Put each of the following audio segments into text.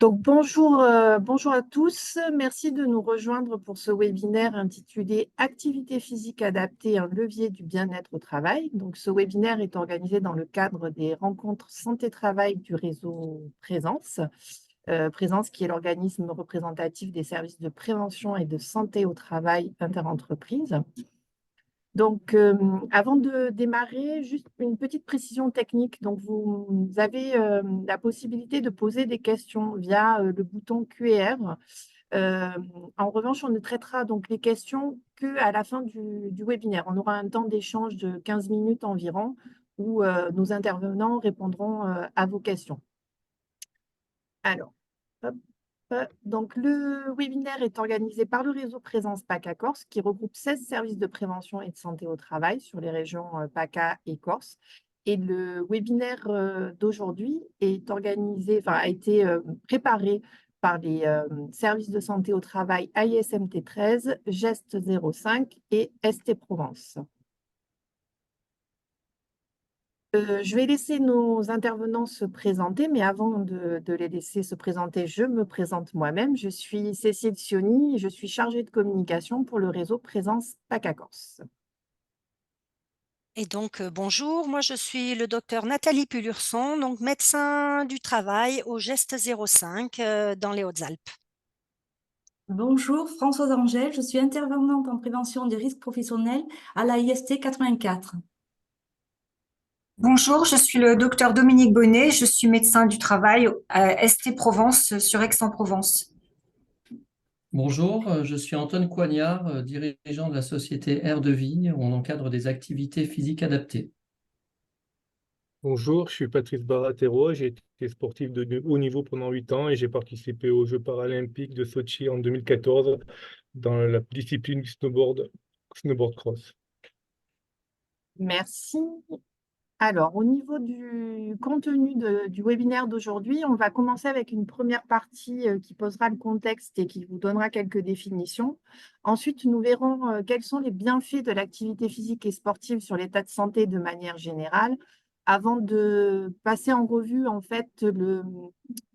Donc, bonjour à tous. Merci de nous rejoindre pour ce webinaire intitulé Activité physique adaptée, un levier du bien-être au travail. Donc, ce webinaire est organisé dans le cadre des rencontres santé-travail du réseau Présence. Présence qui est l'organisme représentatif des services de prévention et de santé au travail interentreprises. Donc, avant de démarrer, juste une petite précision technique. Donc, vous avez la possibilité de poser des questions via le bouton Q&R. En revanche, on ne traitera donc les questions qu'à la fin du webinaire. On aura un temps d'échange de 15 minutes environ où nos intervenants répondront à vos questions. Alors, hop. Donc, le webinaire est organisé par le réseau Présence PACA Corse qui regroupe 16 services de prévention et de santé au travail sur les régions PACA et Corse. Et le webinaire d'aujourd'hui est organisé, a été préparé par les services de santé au travail AISMT 13, Geste 05 et ST Provence. Je vais laisser nos intervenants se présenter, mais avant de les laisser se présenter, je me présente moi-même. Je suis Cécile Sioni et je suis chargée de communication pour le réseau Présence PACA Corse. Et donc, bonjour, moi je suis le docteur Nathalie Pulurson, donc médecin du travail au Geste 05 dans les Hautes-Alpes. Bonjour, Françoise Angèle, je suis intervenante en prévention des risques professionnels à la IST 84. Bonjour, je suis le docteur Dominique Bonnet, je suis médecin du travail à ST Provence sur Aix-en-Provence. Bonjour, je suis Antoine Coignard, dirigeant de la société Air de Vie. On encadre des activités physiques adaptées. Bonjour, je suis Patrice Baratero, j'ai été sportif de haut niveau pendant 8 ans et j'ai participé aux Jeux paralympiques de Sochi en 2014 dans la discipline du snowboard cross. Merci. Alors, au niveau du contenu du webinaire d'aujourd'hui, on va commencer avec une première partie qui posera le contexte et qui vous donnera quelques définitions. Ensuite, nous verrons quels sont les bienfaits de l'activité physique et sportive sur l'état de santé de manière générale, avant de passer en revue en fait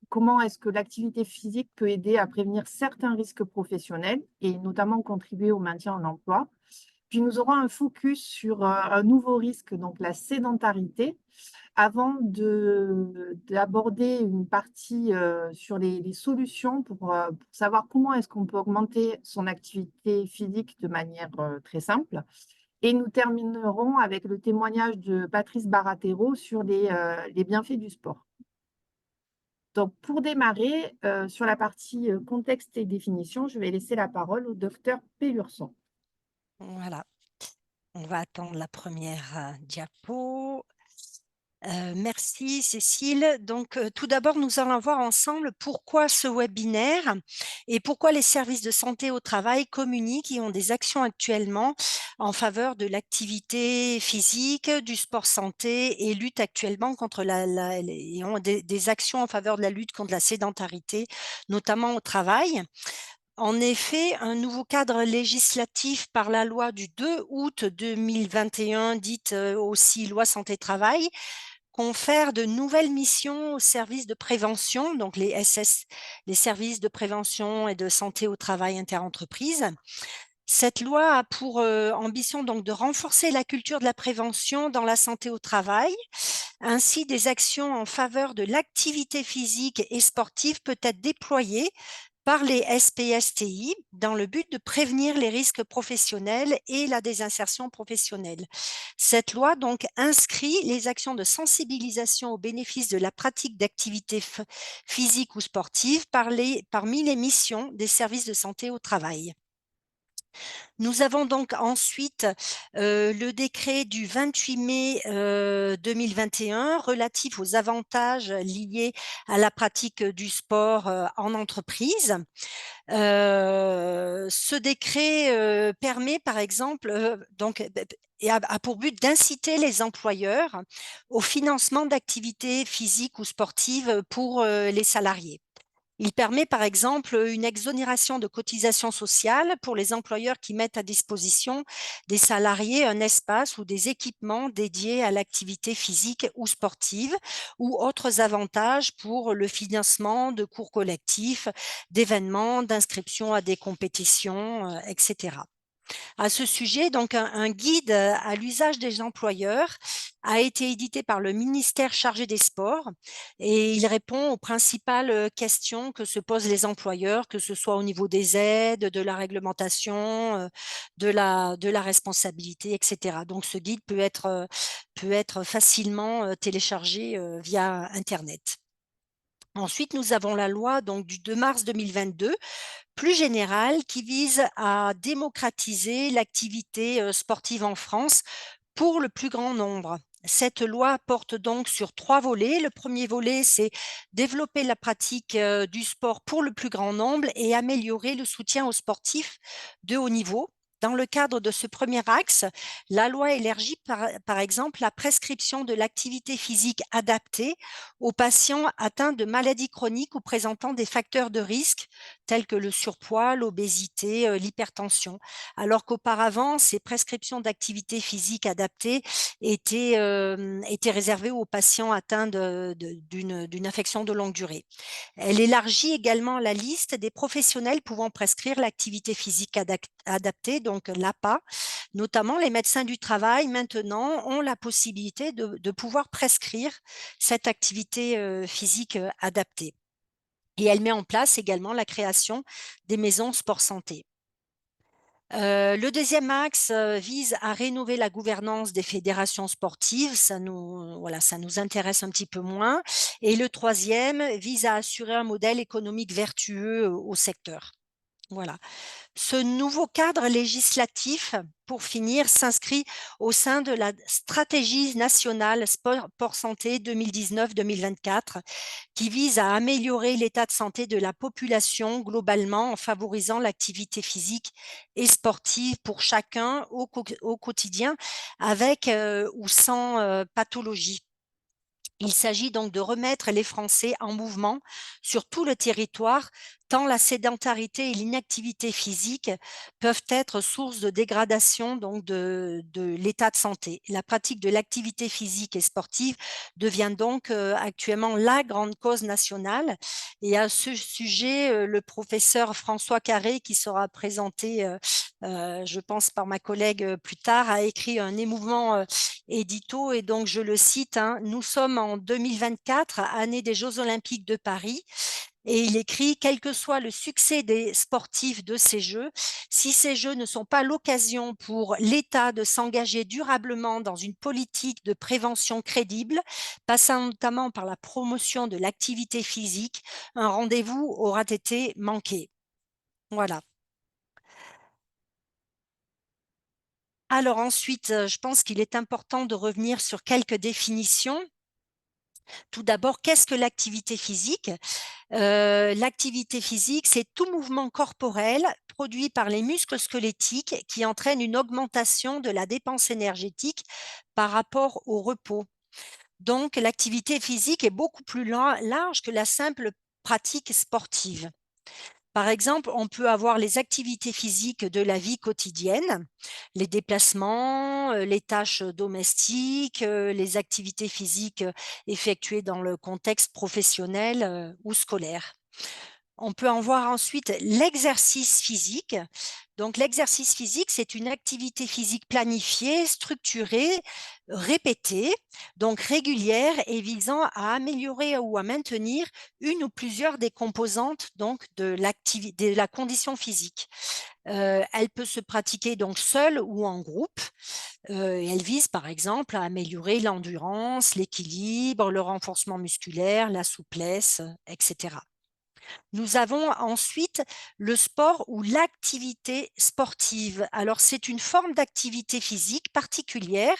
comment est-ce que l'activité physique peut aider à prévenir certains risques professionnels et notamment contribuer au maintien en emploi. Puis nous aurons un focus sur un nouveau risque, donc la sédentarité, avant d'aborder une partie sur les solutions pour savoir comment est-ce qu'on peut augmenter son activité physique de manière très simple. Et nous terminerons avec le témoignage de Patrice Baratero sur les bienfaits du sport. Donc, pour démarrer, sur la partie contexte et définition, je vais laisser la parole au docteur Pellurson. Voilà, on va attendre la première diapo. Merci Cécile. Donc, tout d'abord, nous allons voir ensemble pourquoi ce webinaire et pourquoi les services de santé au travail communiquent et ont des actions actuellement en faveur de l'activité physique, du sport santé et luttent actuellement contre et ont des actions en faveur de la lutte contre la sédentarité, notamment au travail. En effet, un nouveau cadre législatif par la loi du 2 août 2021, dite aussi loi santé-travail, confère de nouvelles missions aux services de prévention, donc les SS, les services de prévention et de santé au travail interentreprises. Cette loi a pour ambition donc de renforcer la culture de la prévention dans la santé au travail. Ainsi, des actions en faveur de l'activité physique et sportive peuvent être déployées par les SPSTI dans le but de prévenir les risques professionnels et la désinsertion professionnelle. Cette loi donc inscrit les actions de sensibilisation au bénéfice de la pratique d'activités physiques ou sportives parmi les missions des services de santé au travail. Nous avons donc ensuite le décret du 28 mai 2021 relatif aux avantages liés à la pratique du sport en entreprise. Ce décret permet par exemple et a pour but d'inciter les employeurs au financement d'activités physiques ou sportives pour les salariés. Il permet par exemple une exonération de cotisations sociales pour les employeurs qui mettent à disposition des salariés un espace ou des équipements dédiés à l'activité physique ou sportive ou autres avantages pour le financement de cours collectifs, d'événements, d'inscription à des compétitions, etc. À ce sujet, donc un guide à l'usage des employeurs a été édité par le ministère chargé des sports et il répond aux principales questions que se posent les employeurs, que ce soit au niveau des aides, de la réglementation, de la responsabilité, etc. Donc ce guide peut être facilement téléchargé via Internet. Ensuite, nous avons la loi donc, du 2 mars 2022 plus générale qui vise à démocratiser l'activité sportive en France pour le plus grand nombre. Cette loi porte donc sur 3 volets. Le premier volet, c'est développer la pratique du sport pour le plus grand nombre et améliorer le soutien aux sportifs de haut niveau. Dans le cadre de ce premier axe, la loi élargit par exemple la prescription de l'activité physique adaptée aux patients atteints de maladies chroniques ou présentant des facteurs de risque tels que le surpoids, l'obésité, l'hypertension. Alors qu'auparavant, ces prescriptions d'activité physique adaptée étaient réservées aux patients atteints d'une affection de longue durée. Elle élargit également la liste des professionnels pouvant prescrire l'activité physique adaptée, donc l'APA. Notamment, les médecins du travail, maintenant, ont la possibilité de pouvoir prescrire cette activité physique adaptée. Et elle met en place également la création des maisons sport santé. Le deuxième axe vise à rénover la gouvernance des fédérations sportives, ça nous intéresse un petit peu moins. Et le troisième vise à assurer un modèle économique vertueux au secteur. Voilà. Ce nouveau cadre législatif, pour finir, s'inscrit au sein de la stratégie nationale sport santé 2019-2024 qui vise à améliorer l'état de santé de la population globalement en favorisant l'activité physique et sportive pour chacun au quotidien avec ou sans pathologie. Il s'agit donc de remettre les Français en mouvement sur tout le territoire, tant la sédentarité et l'inactivité physique peuvent être source de dégradation donc de l'état de santé. La pratique de l'activité physique et sportive devient donc actuellement la grande cause nationale. Et à ce sujet, le professeur François Carré, qui sera présenté, je pense, par ma collègue plus tard, a écrit un émouvant édito et donc je le cite, hein, « Nous sommes en 2024, année des Jeux Olympiques de Paris ». Et il écrit « Quel que soit le succès des sportifs de ces Jeux, si ces Jeux ne sont pas l'occasion pour l'État de s'engager durablement dans une politique de prévention crédible, passant notamment par la promotion de l'activité physique, un rendez-vous aura été manqué. » Voilà. Alors ensuite, je pense qu'il est important de revenir sur quelques définitions. Tout d'abord, qu'est-ce que l'activité physique ? L'activité physique, c'est tout mouvement corporel produit par les muscles squelettiques qui entraîne une augmentation de la dépense énergétique par rapport au repos. Donc, l'activité physique est beaucoup plus large que la simple pratique sportive. Par exemple, on peut avoir les activités physiques de la vie quotidienne, les déplacements, les tâches domestiques, les activités physiques effectuées dans le contexte professionnel ou scolaire. On peut en voir ensuite l'exercice physique. Donc, l'exercice physique, c'est une activité physique planifiée, structurée, répétée, donc régulière et visant à améliorer ou à maintenir une ou plusieurs des composantes donc, de la condition physique. Elle peut se pratiquer donc seule ou en groupe. Elle vise par exemple à améliorer l'endurance, l'équilibre, le renforcement musculaire, la souplesse, etc. Nous avons ensuite le sport ou l'activité sportive. Alors, c'est une forme d'activité physique particulière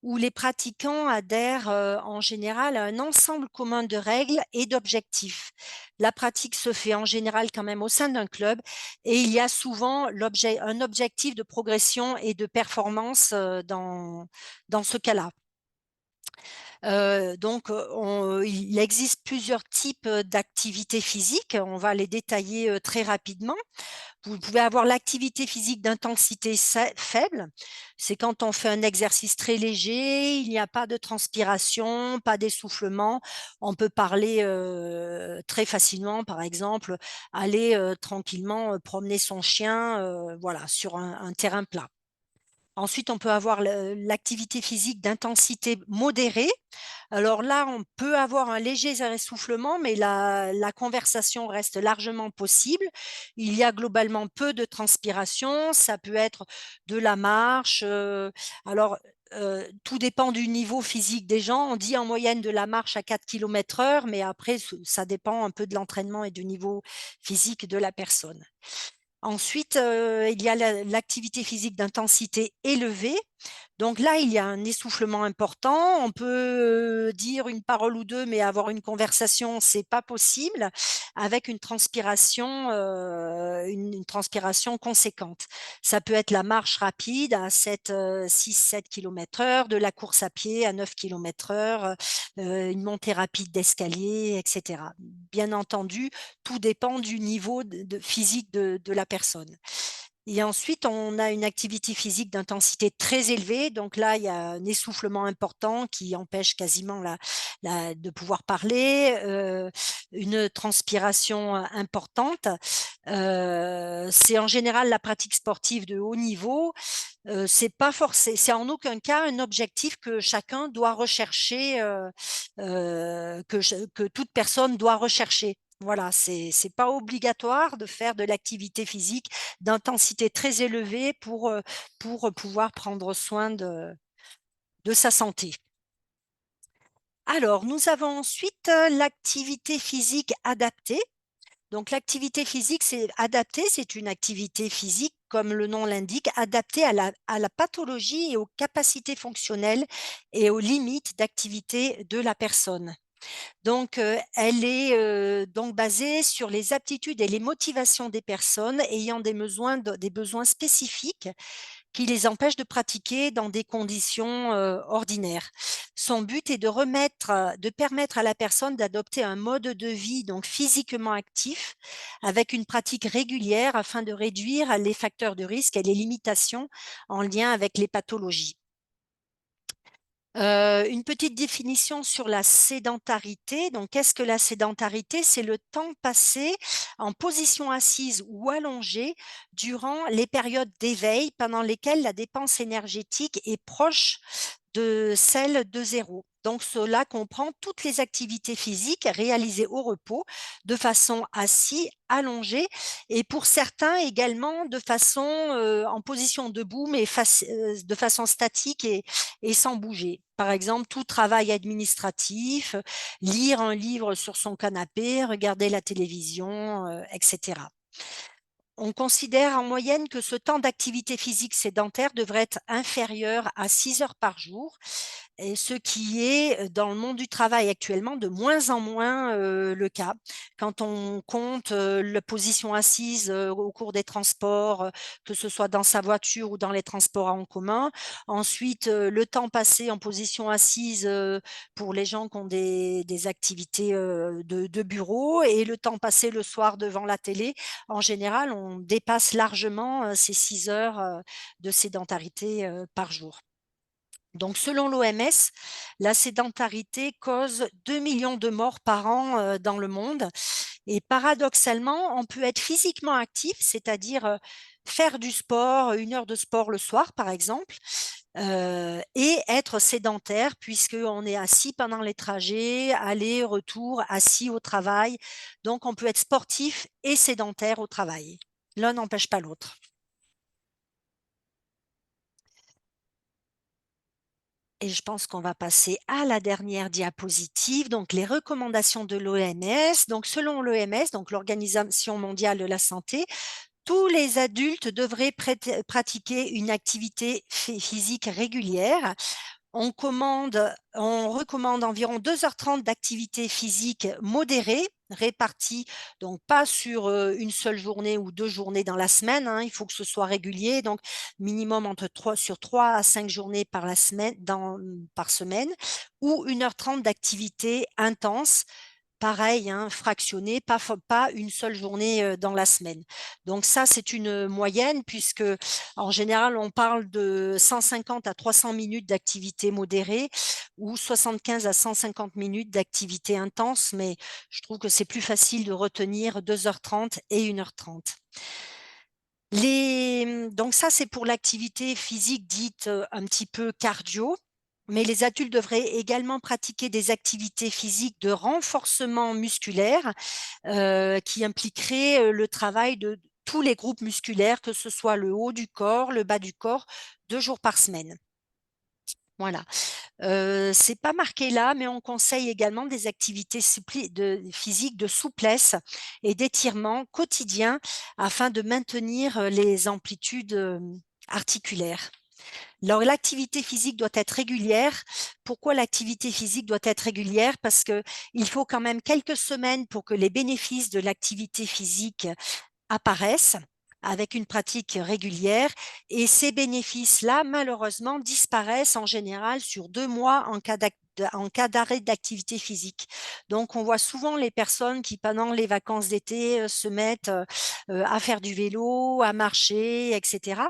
où les pratiquants adhèrent en général à un ensemble commun de règles et d'objectifs. La pratique se fait en général quand même au sein d'un club et il y a souvent un objectif de progression et de performance dans ce cas-là. Il existe plusieurs types d'activités physiques. On va les détailler très rapidement. Vous pouvez avoir l'activité physique d'intensité faible. C'est quand on fait un exercice très léger, il n'y a pas de transpiration, pas d'essoufflement. On peut parler très facilement, par exemple, aller tranquillement promener son chien voilà, sur un terrain plat. Ensuite, on peut avoir l'activité physique d'intensité modérée. Alors là, on peut avoir un léger essoufflement, mais la conversation reste largement possible. Il y a globalement peu de transpiration. Ça peut être de la marche. Tout dépend du niveau physique des gens. On dit en moyenne de la marche à 4 km/h, mais après, ça dépend un peu de l'entraînement et du niveau physique de la personne. Ensuite, il y a l'activité physique d'intensité élevée. Donc là, il y a un essoufflement important. On peut dire une parole ou deux, mais avoir une conversation, c'est pas possible avec une transpiration conséquente. Ça peut être la marche rapide à 6-7 km/h, de la course à pied à 9 km/h, une montée rapide d'escalier, etc. Bien entendu, tout dépend du niveau physique de la personne. Et ensuite, on a une activité physique d'intensité très élevée. Donc là, il y a un essoufflement important qui empêche quasiment de pouvoir parler, une transpiration importante. C'est en général la pratique sportive de haut niveau. C'est pas forcé, c'est en aucun cas un objectif que chacun doit rechercher, que toute personne doit rechercher. Voilà, c'est pas obligatoire de faire de l'activité physique d'intensité très élevée pour pouvoir prendre soin de sa santé. Alors, nous avons ensuite l'activité physique adaptée. Donc, l'activité physique adaptée, c'est une activité physique, comme le nom l'indique, adaptée à la pathologie et aux capacités fonctionnelles et aux limites d'activité de la personne. Donc, elle est donc basée sur les aptitudes et les motivations des personnes ayant des besoins spécifiques qui les empêchent de pratiquer dans des conditions ordinaires. Son but est de permettre à la personne d'adopter un mode de vie donc physiquement actif avec une pratique régulière afin de réduire les facteurs de risque et les limitations en lien avec les pathologies. Une petite définition sur la sédentarité. Donc, qu'est-ce que la sédentarité? C'est le temps passé en position assise ou allongée durant les périodes d'éveil pendant lesquelles la dépense énergétique est proche de celle de zéro. Donc, cela comprend toutes les activités physiques réalisées au repos de façon assise, allongée et pour certains également de façon en position debout, mais de façon statique et sans bouger. Par exemple, tout travail administratif, lire un livre sur son canapé, regarder la télévision, etc. On considère en moyenne que ce temps d'activité physique sédentaire devrait être inférieur à 6 heures par jour, et ce qui est dans le monde du travail actuellement de moins en moins le cas. Quand on compte la position assise au cours des transports, que ce soit dans sa voiture ou dans les transports en commun. Ensuite, le temps passé en position assise pour les gens qui ont des activités de bureau et le temps passé le soir devant la télé. En général, on dépasse largement ces 6 heures de sédentarité par jour. Donc, selon l'OMS, la sédentarité cause 2 millions de morts par an dans le monde. Et paradoxalement, on peut être physiquement actif, c'est-à-dire faire du sport, 1 heure de sport le soir, par exemple, et être sédentaire, puisqu'on est assis pendant les trajets, aller, retour, assis au travail. Donc, on peut être sportif et sédentaire au travail. L'un n'empêche pas l'autre. Et je pense qu'on va passer à la dernière diapositive, donc les recommandations de l'OMS. Donc, selon l'OMS, donc l'Organisation mondiale de la santé, tous les adultes devraient pratiquer une activité physique régulière. On recommande environ 2h30 d'activité physique modérée répartis, donc pas sur une seule journée ou 2 journées dans la semaine, hein, il faut que ce soit régulier, donc minimum sur 3 à 5 journées par semaine, ou 1h30 d'activité intense. Pareil, hein, fractionné, pas une seule journée dans la semaine. Donc ça, c'est une moyenne puisque en général, on parle de 150 à 300 minutes d'activité modérée ou 75 à 150 minutes d'activité intense, mais je trouve que c'est plus facile de retenir 2h30 et 1h30. Donc ça, c'est pour l'activité physique dite un petit peu cardio. Mais les adultes devraient également pratiquer des activités physiques de renforcement musculaire qui impliqueraient le travail de tous les groupes musculaires, que ce soit le haut du corps, le bas du corps, 2 jours par semaine. Voilà. C'est pas marqué là, mais on conseille également des activités physiques de souplesse et d'étirement quotidien afin de maintenir les amplitudes articulaires. Alors, l'activité physique doit être régulière. Pourquoi l'activité physique doit être régulière? Parce qu'il faut quand même quelques semaines pour que les bénéfices de l'activité physique apparaissent avec une pratique régulière. Et ces bénéfices-là, malheureusement, disparaissent en général sur 2 mois en cas d'arrêt d'activité physique. Donc, on voit souvent les personnes qui, pendant les vacances d'été, se mettent à faire du vélo, à marcher, etc.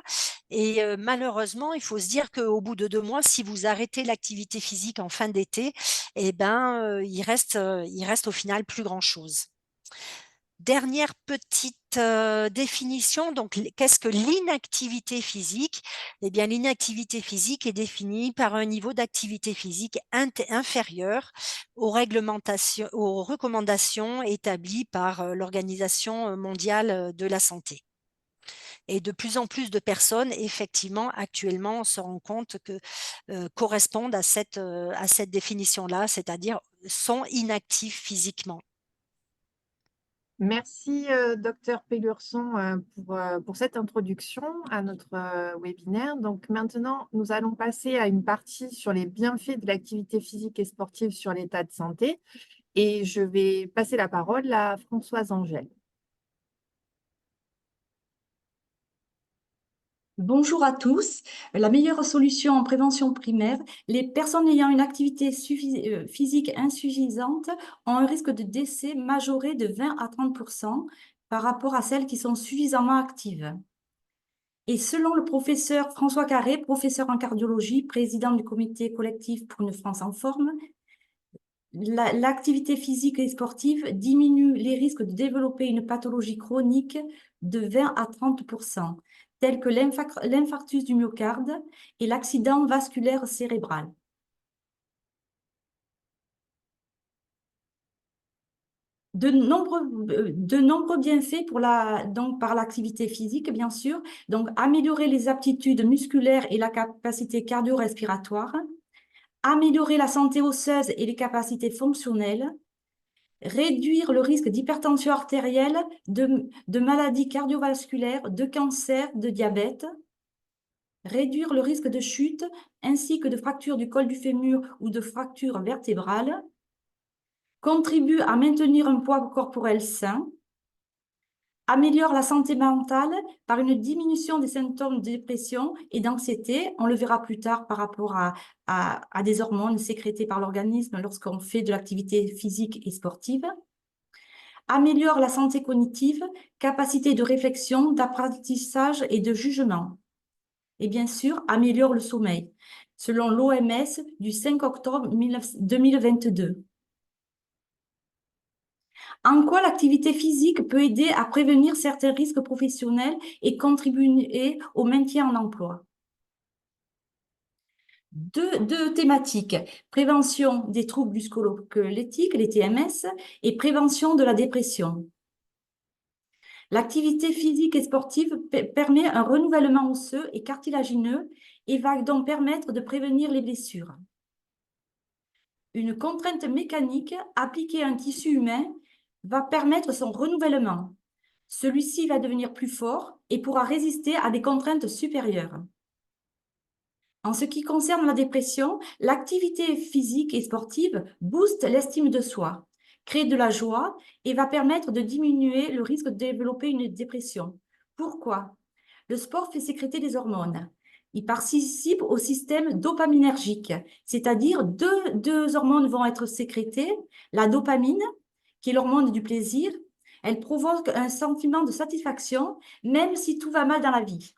Et malheureusement, il faut se dire qu'au bout de 2 mois, si vous arrêtez l'activité physique en fin d'été, eh ben, il reste au final plus grand-chose. Dernière petite définition, donc qu'est-ce que l'inactivité physique? Eh bien, l'inactivité physique est définie par un niveau d'activité physique inférieur aux recommandations établies par l'Organisation mondiale de la santé. Et de plus en plus de personnes, effectivement, actuellement, on se rend compte que correspondent à cette définition-là, c'est-à-dire sont inactifs physiquement. Merci, docteur Pellurson, pour cette introduction à notre webinaire. Donc maintenant, nous allons passer à une partie sur les bienfaits de l'activité physique et sportive sur l'état de santé. Et je vais passer la parole à Françoise Angèle. Bonjour à tous. La meilleure solution en prévention primaire, les personnes ayant une activité physique insuffisante ont un risque de décès majoré de 20 à 30% par rapport à celles qui sont suffisamment actives. Et selon le professeur François Carré, professeur en cardiologie, président du comité collectif pour une France en forme, l'activité physique et sportive diminue les risques de développer une pathologie chronique de 20 à 30%, tels que l'infarctus du myocarde et l'accident vasculaire cérébral. De nombreux bienfaits par l'activité physique, bien sûr. Donc, améliorer les aptitudes musculaires et la capacité cardio-respiratoire, améliorer la santé osseuse et les capacités fonctionnelles, réduire le risque d'hypertension artérielle, de maladies cardiovasculaires, de cancer, de diabète, réduire le risque de chute ainsi que de fracture du col du fémur ou de fracture vertébrale, contribue à maintenir un poids corporel sain, améliore la santé mentale par une diminution des symptômes de dépression et d'anxiété. On le verra plus tard par rapport à des hormones sécrétées par l'organisme lorsqu'on fait de l'activité physique et sportive. Améliore la santé cognitive, capacité de réflexion, d'apprentissage et de jugement. Et bien sûr, améliore le sommeil, selon l'OMS du 5 octobre 2022. En quoi l'activité physique peut aider à prévenir certains risques professionnels et contribuer au maintien en emploi? Deux thématiques, prévention des troubles musculo-squelettiques, les TMS, et prévention de la dépression. L'activité physique et sportive permet un renouvellement osseux et cartilagineux et va donc permettre de prévenir les blessures. Une contrainte mécanique appliquée à un tissu humain va permettre son renouvellement. Celui-ci va devenir plus fort et pourra résister à des contraintes supérieures. En ce qui concerne la dépression, l'activité physique et sportive booste l'estime de soi, créer de la joie et va permettre de diminuer le risque de développer une dépression. Pourquoi? Le sport fait sécréter des hormones. Il participe au système dopaminergique, c'est-à-dire deux hormones vont être sécrétées. La dopamine, qui est l'hormone du plaisir, elle provoque un sentiment de satisfaction, même si tout va mal dans la vie.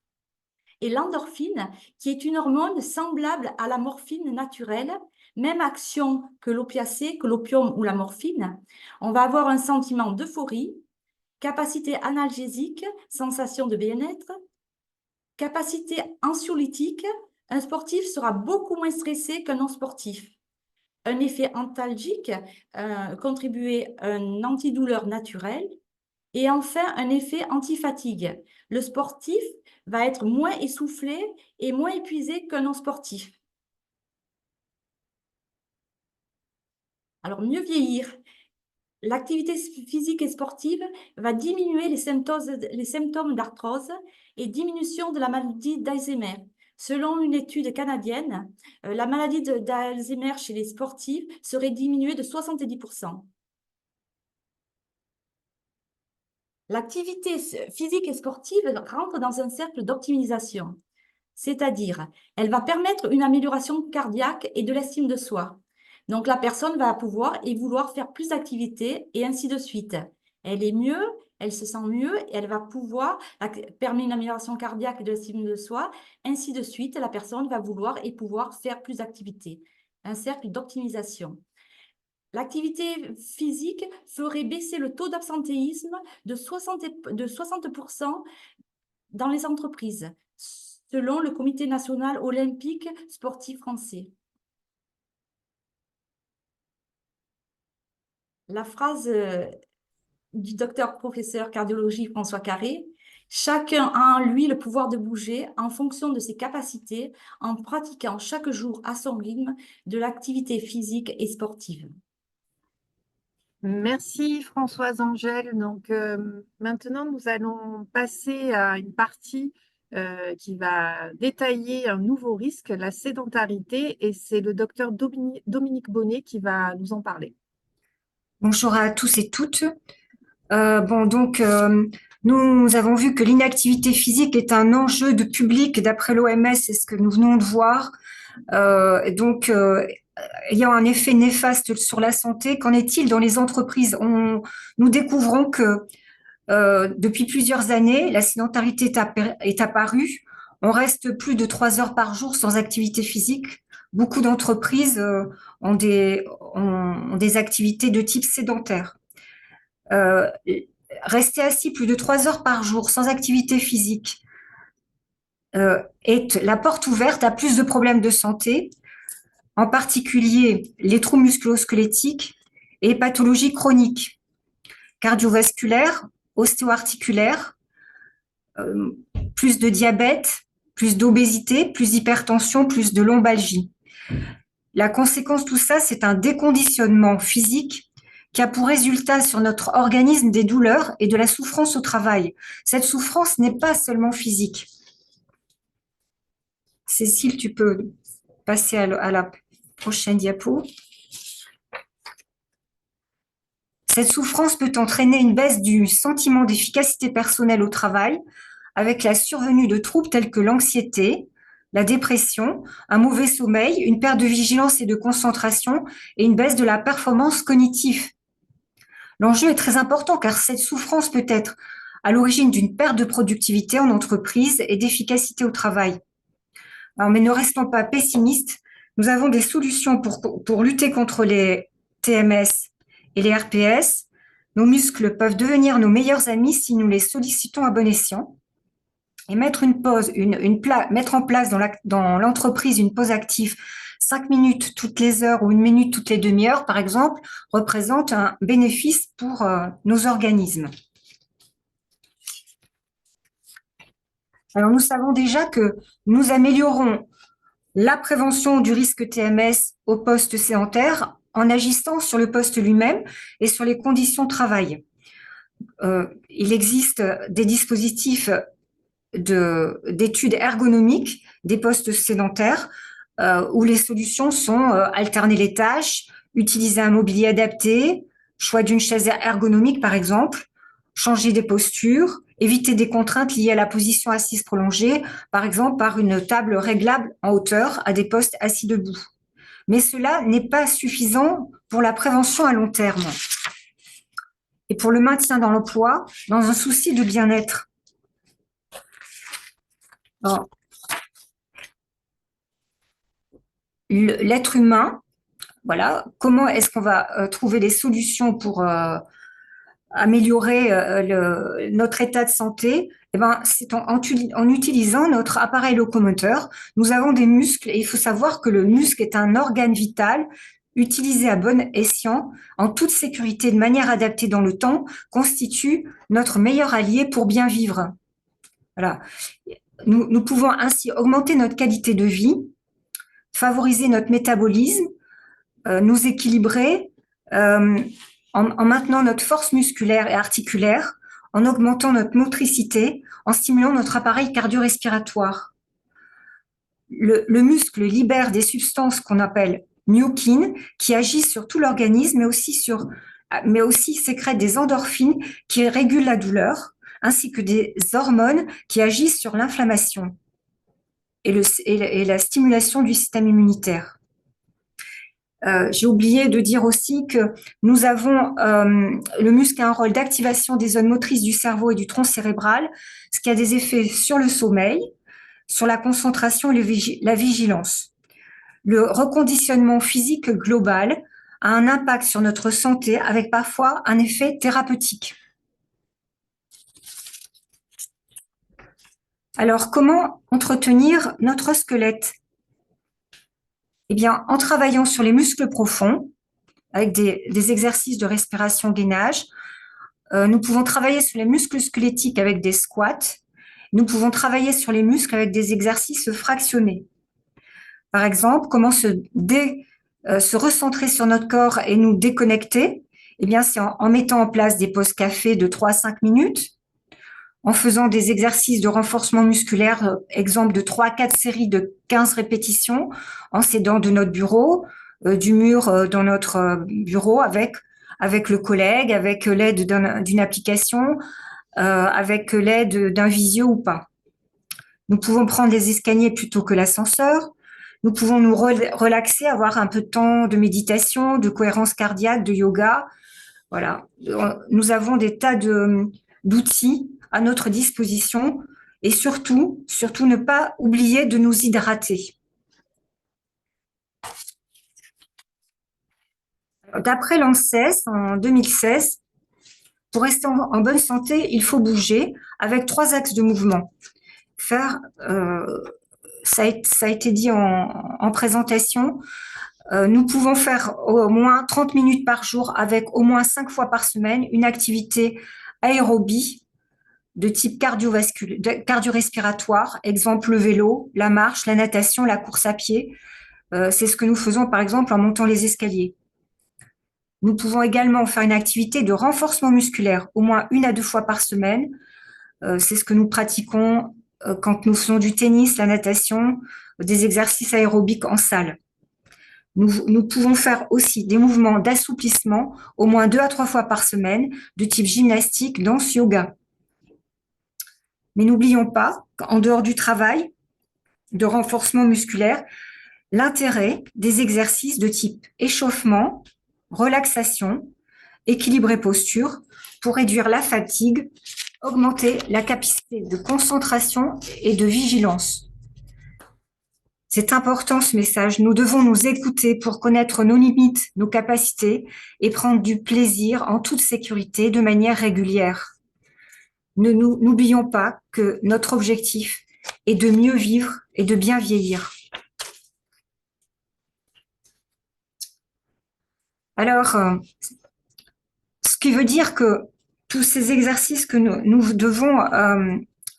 Et l'endorphine, qui est une hormone semblable à la morphine naturelle, même action que l'opiacé, que l'opium ou la morphine, on va avoir un sentiment d'euphorie, capacité analgésique, sensation de bien-être, capacité anxiolytique, un sportif sera beaucoup moins stressé qu'un non-sportif. Un effet antalgique, contribuer un antidouleur naturel. Et enfin, un effet anti-fatigue. Le sportif va être moins essoufflé et moins épuisé qu'un non-sportif. Alors, mieux vieillir. L'activité physique et sportive va diminuer les symptômes d'arthrose et diminution de la maladie d'Alzheimer. Selon une étude canadienne, la maladie d'Alzheimer chez les sportifs serait diminuée de 70%. L'activité physique et sportive rentre dans un cercle d'optimisation, c'est-à-dire elle va permettre une amélioration cardiaque et de l'estime de soi. Donc la personne va pouvoir et vouloir faire plus d'activités et ainsi de suite. Elle est mieux, elle se sent mieux, et elle va pouvoir, permet une amélioration cardiaque et de l'estime de soi, ainsi de suite, la personne va vouloir et pouvoir faire plus d'activités. Un cercle d'optimisation. L'activité physique ferait baisser le taux d'absentéisme de 60% dans les entreprises, selon le Comité national olympique sportif français. La phrase du docteur professeur cardiologie François Carré, « Chacun a en lui le pouvoir de bouger en fonction de ses capacités en pratiquant chaque jour à son rythme de l'activité physique et sportive. » Merci Françoise Angèle. Donc maintenant, nous allons passer à une partie qui va détailler un nouveau risque, la sédentarité, et c'est le docteur Dominique Bonnet qui va nous en parler. Bonjour à tous et toutes. Nous avons vu que l'inactivité physique est un enjeu de public d'après l'OMS, c'est ce que nous venons de voir. Ayant un effet néfaste sur la santé, qu'en est-il dans les entreprises? Nous découvrons que depuis plusieurs années, la sédentarité est apparue. On reste plus de 3 heures par jour sans activité physique. Beaucoup d'entreprises ont des activités de type sédentaire. Rester assis plus de 3 heures par jour sans activité physique est la porte ouverte à plus de problèmes de santé, en particulier les troubles musculo-squelettiques et pathologies chroniques, cardiovasculaires, ostéo-articulaires, plus de diabète, plus d'obésité, plus d'hypertension, plus de lombalgie. La conséquence de tout ça, c'est un déconditionnement physique qui a pour résultat sur notre organisme des douleurs et de la souffrance au travail. Cette souffrance n'est pas seulement physique. Cécile, tu peux passer à la prochaine diapo. Cette souffrance peut entraîner une baisse du sentiment d'efficacité personnelle au travail, avec la survenue de troubles tels que l'anxiété, la dépression, un mauvais sommeil, une perte de vigilance et de concentration et une baisse de la performance cognitive. L'enjeu est très important car cette souffrance peut être à l'origine d'une perte de productivité en entreprise et d'efficacité au travail. Alors, mais ne restons pas pessimistes, nous avons des solutions pour lutter contre les TMS et les RPS. Nos muscles peuvent devenir nos meilleurs amis si nous les sollicitons à bon escient. Et mettre en place dans l'entreprise une pause active 5 minutes toutes les heures ou 1 minute toutes les demi-heures, par exemple, représente un bénéfice pour nos organismes. Alors, nous savons déjà que nous améliorons la prévention du risque TMS au poste sédentaire en agissant sur le poste lui-même et sur les conditions de travail. Il existe des dispositifs d'études ergonomiques des postes sédentaires où les solutions sont alterner les tâches, utiliser un mobilier adapté, choix d'une chaise ergonomique par exemple, changer des postures, éviter des contraintes liées à la position assise prolongée, par exemple par une table réglable en hauteur à des postes assis debout. Mais cela n'est pas suffisant pour la prévention à long terme et pour le maintien dans l'emploi dans un souci de bien-être. L'être humain, voilà, comment est-ce qu'on va trouver des solutions pour améliorer notre état de santé? Eh ben, c'est en utilisant notre appareil locomoteur. Nous avons des muscles et il faut savoir que le muscle est un organe vital utilisé à bon escient, en toute sécurité, de manière adaptée dans le temps, constitue notre meilleur allié pour bien vivre. Voilà. Nous pouvons ainsi augmenter notre qualité de vie, favoriser notre métabolisme, nous équilibrer en maintenant notre force musculaire et articulaire, en augmentant notre motricité, en stimulant notre appareil cardio-respiratoire. Le muscle libère des substances qu'on appelle myokines qui agissent sur tout l'organisme, mais aussi sécrète des endorphines qui régulent la douleur, ainsi que des hormones qui agissent sur l'inflammation et la stimulation du système immunitaire. J'ai oublié de dire aussi que nous avons le muscle a un rôle d'activation des zones motrices du cerveau et du tronc cérébral, ce qui a des effets sur le sommeil, sur la concentration et la vigilance. Le reconditionnement physique global a un impact sur notre santé avec parfois un effet thérapeutique. Alors, comment entretenir notre squelette? Eh bien, en travaillant sur les muscles profonds, avec des exercices de respiration-gainage, nous pouvons travailler sur les muscles squelettiques avec des squats, nous pouvons travailler sur les muscles avec des exercices fractionnés. Par exemple, comment se recentrer sur notre corps et nous déconnecter? Eh bien, c'est en mettant en place des pauses café de 3 à 5 minutes, en faisant des exercices de renforcement musculaire, exemple de 3 à 4 séries de 15 répétitions, en s'aidant de notre bureau, du mur dans notre bureau avec le collègue, avec l'aide d'une application, avec l'aide d'un visio ou pas. Nous pouvons prendre les escaliers plutôt que l'ascenseur. Nous pouvons nous relaxer, avoir un peu de temps de méditation, de cohérence cardiaque, de yoga. Voilà. Nous avons des tas d'outils à notre disposition et surtout ne pas oublier de nous hydrater. D'après l'ANSES, en 2016, pour rester en bonne santé, il faut bouger avec 3 axes de mouvement. Ça a été dit en présentation, nous pouvons faire au moins 30 minutes par jour avec au moins 5 fois par semaine une activité aérobie de type cardio-respiratoire, exemple le vélo, la marche, la natation, la course à pied. C'est ce que nous faisons par exemple en montant les escaliers. Nous pouvons également faire une activité de renforcement musculaire au moins 1 à 2 fois par semaine. C'est ce que nous pratiquons quand nous faisons du tennis, la natation, des exercices aérobiques en salle. Nous pouvons faire aussi des mouvements d'assouplissement au moins 2 à 3 fois par semaine de type gymnastique, danse, yoga. Mais n'oublions pas qu'en dehors du travail de renforcement musculaire, l'intérêt des exercices de type échauffement, relaxation, équilibre et posture pour réduire la fatigue, augmenter la capacité de concentration et de vigilance. C'est important ce message. Nous devons nous écouter pour connaître nos limites, nos capacités et prendre du plaisir en toute sécurité de manière régulière. N'oublions pas que notre objectif est de mieux vivre et de bien vieillir. Alors, ce qui veut dire que tous ces exercices que nous devons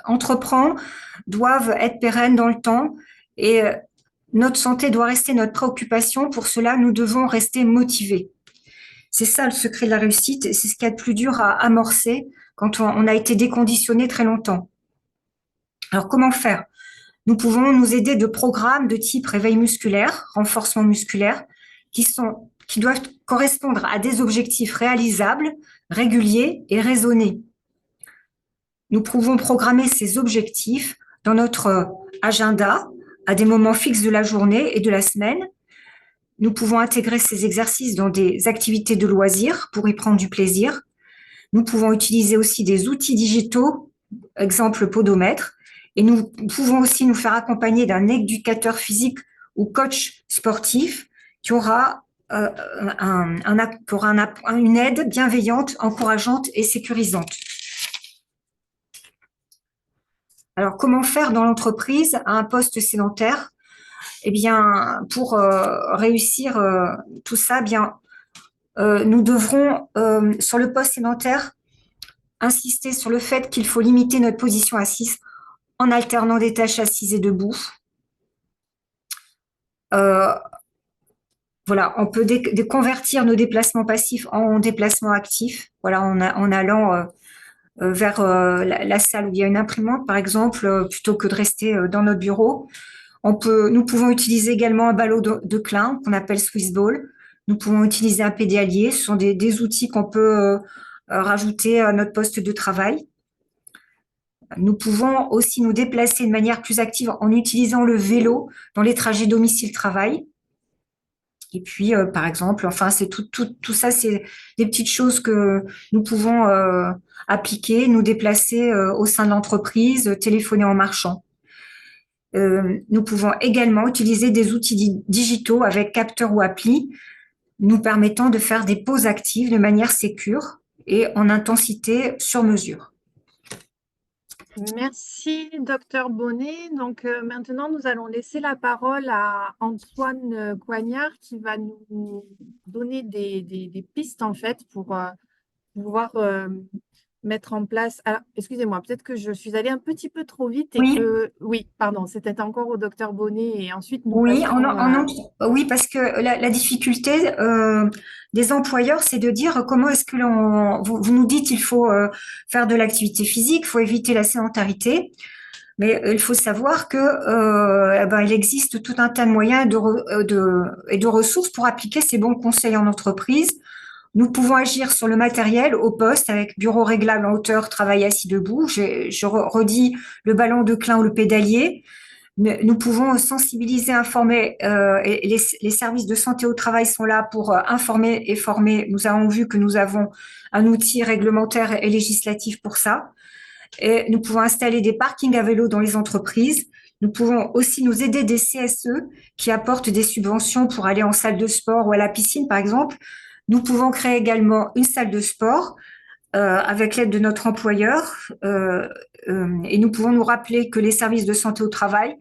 entreprendre doivent être pérennes dans le temps et notre santé doit rester notre préoccupation. Pour cela, nous devons rester motivés. C'est ça le secret de la réussite et c'est ce qu'il y a de plus dur à amorcer quand on a été déconditionné très longtemps. Alors, comment faire? Nous pouvons nous aider de programmes de type réveil musculaire, renforcement musculaire, qui sont qui doivent correspondre à des objectifs réalisables, réguliers et raisonnés. Nous pouvons programmer ces objectifs dans notre agenda à des moments fixes de la journée et de la semaine. Nous pouvons intégrer ces exercices dans des activités de loisirs pour y prendre du plaisir. Nous pouvons utiliser aussi des outils digitaux, exemple Podomètre, et nous pouvons aussi nous faire accompagner d'un éducateur physique ou coach sportif qui aura une aide bienveillante, encourageante et sécurisante. Alors, comment faire dans l'entreprise à un poste sédentaire? Eh bien, pour réussir tout ça, nous devrons, sur le poste sédentaire, insister sur le fait qu'il faut limiter notre position assise en alternant des tâches assises et debout. Voilà, on peut convertir nos déplacements passifs en déplacements actifs. Voilà, en allant vers la salle où il y a une imprimante, par exemple, plutôt que de rester dans notre bureau. Nous pouvons utiliser également un ballot de Klein qu'on appelle Swiss Ball. Nous pouvons utiliser un pédalier. Ce sont des outils qu'on peut rajouter à notre poste de travail. Nous pouvons aussi nous déplacer de manière plus active en utilisant le vélo dans les trajets domicile-travail. Et puis, par exemple, enfin, c'est tout ça, c'est des petites choses que nous pouvons appliquer, nous déplacer au sein de l'entreprise, téléphoner en marchant. Nous pouvons également utiliser des outils digitaux avec capteurs ou applis, nous permettant de faire des pauses actives de manière sécure et en intensité sur mesure. Merci, docteur Bonnet. Donc, maintenant, nous allons laisser la parole à Antoine Coignard qui va nous donner des pistes, en fait, pour pouvoir mettre en place… Alors, excusez-moi, peut-être que je suis allée un petit peu trop vite et Oui. que… Oui, pardon, c'était encore au docteur Bonnet et ensuite nous Oui, passons oui, parce que la difficulté des employeurs, c'est de dire comment est-ce que vous nous dites qu'il faut faire de l'activité physique, il faut éviter la sédentarité, mais il faut savoir que il existe tout un tas de moyens et de ressources pour appliquer ces bons conseils en entreprise. Nous pouvons agir sur le matériel au poste avec bureau réglable en hauteur, travail assis debout. Je redis le ballon de Klein ou le pédalier. Nous pouvons sensibiliser, informer, et les services de santé au travail sont là pour informer et former. Nous avons vu que nous avons un outil réglementaire et législatif pour ça. Et nous pouvons installer des parkings à vélo dans les entreprises. Nous pouvons aussi nous aider des CSE qui apportent des subventions pour aller en salle de sport ou à la piscine, par exemple. Nous pouvons créer également une salle de sport avec l'aide de notre employeur et nous pouvons nous rappeler que les services de santé au travail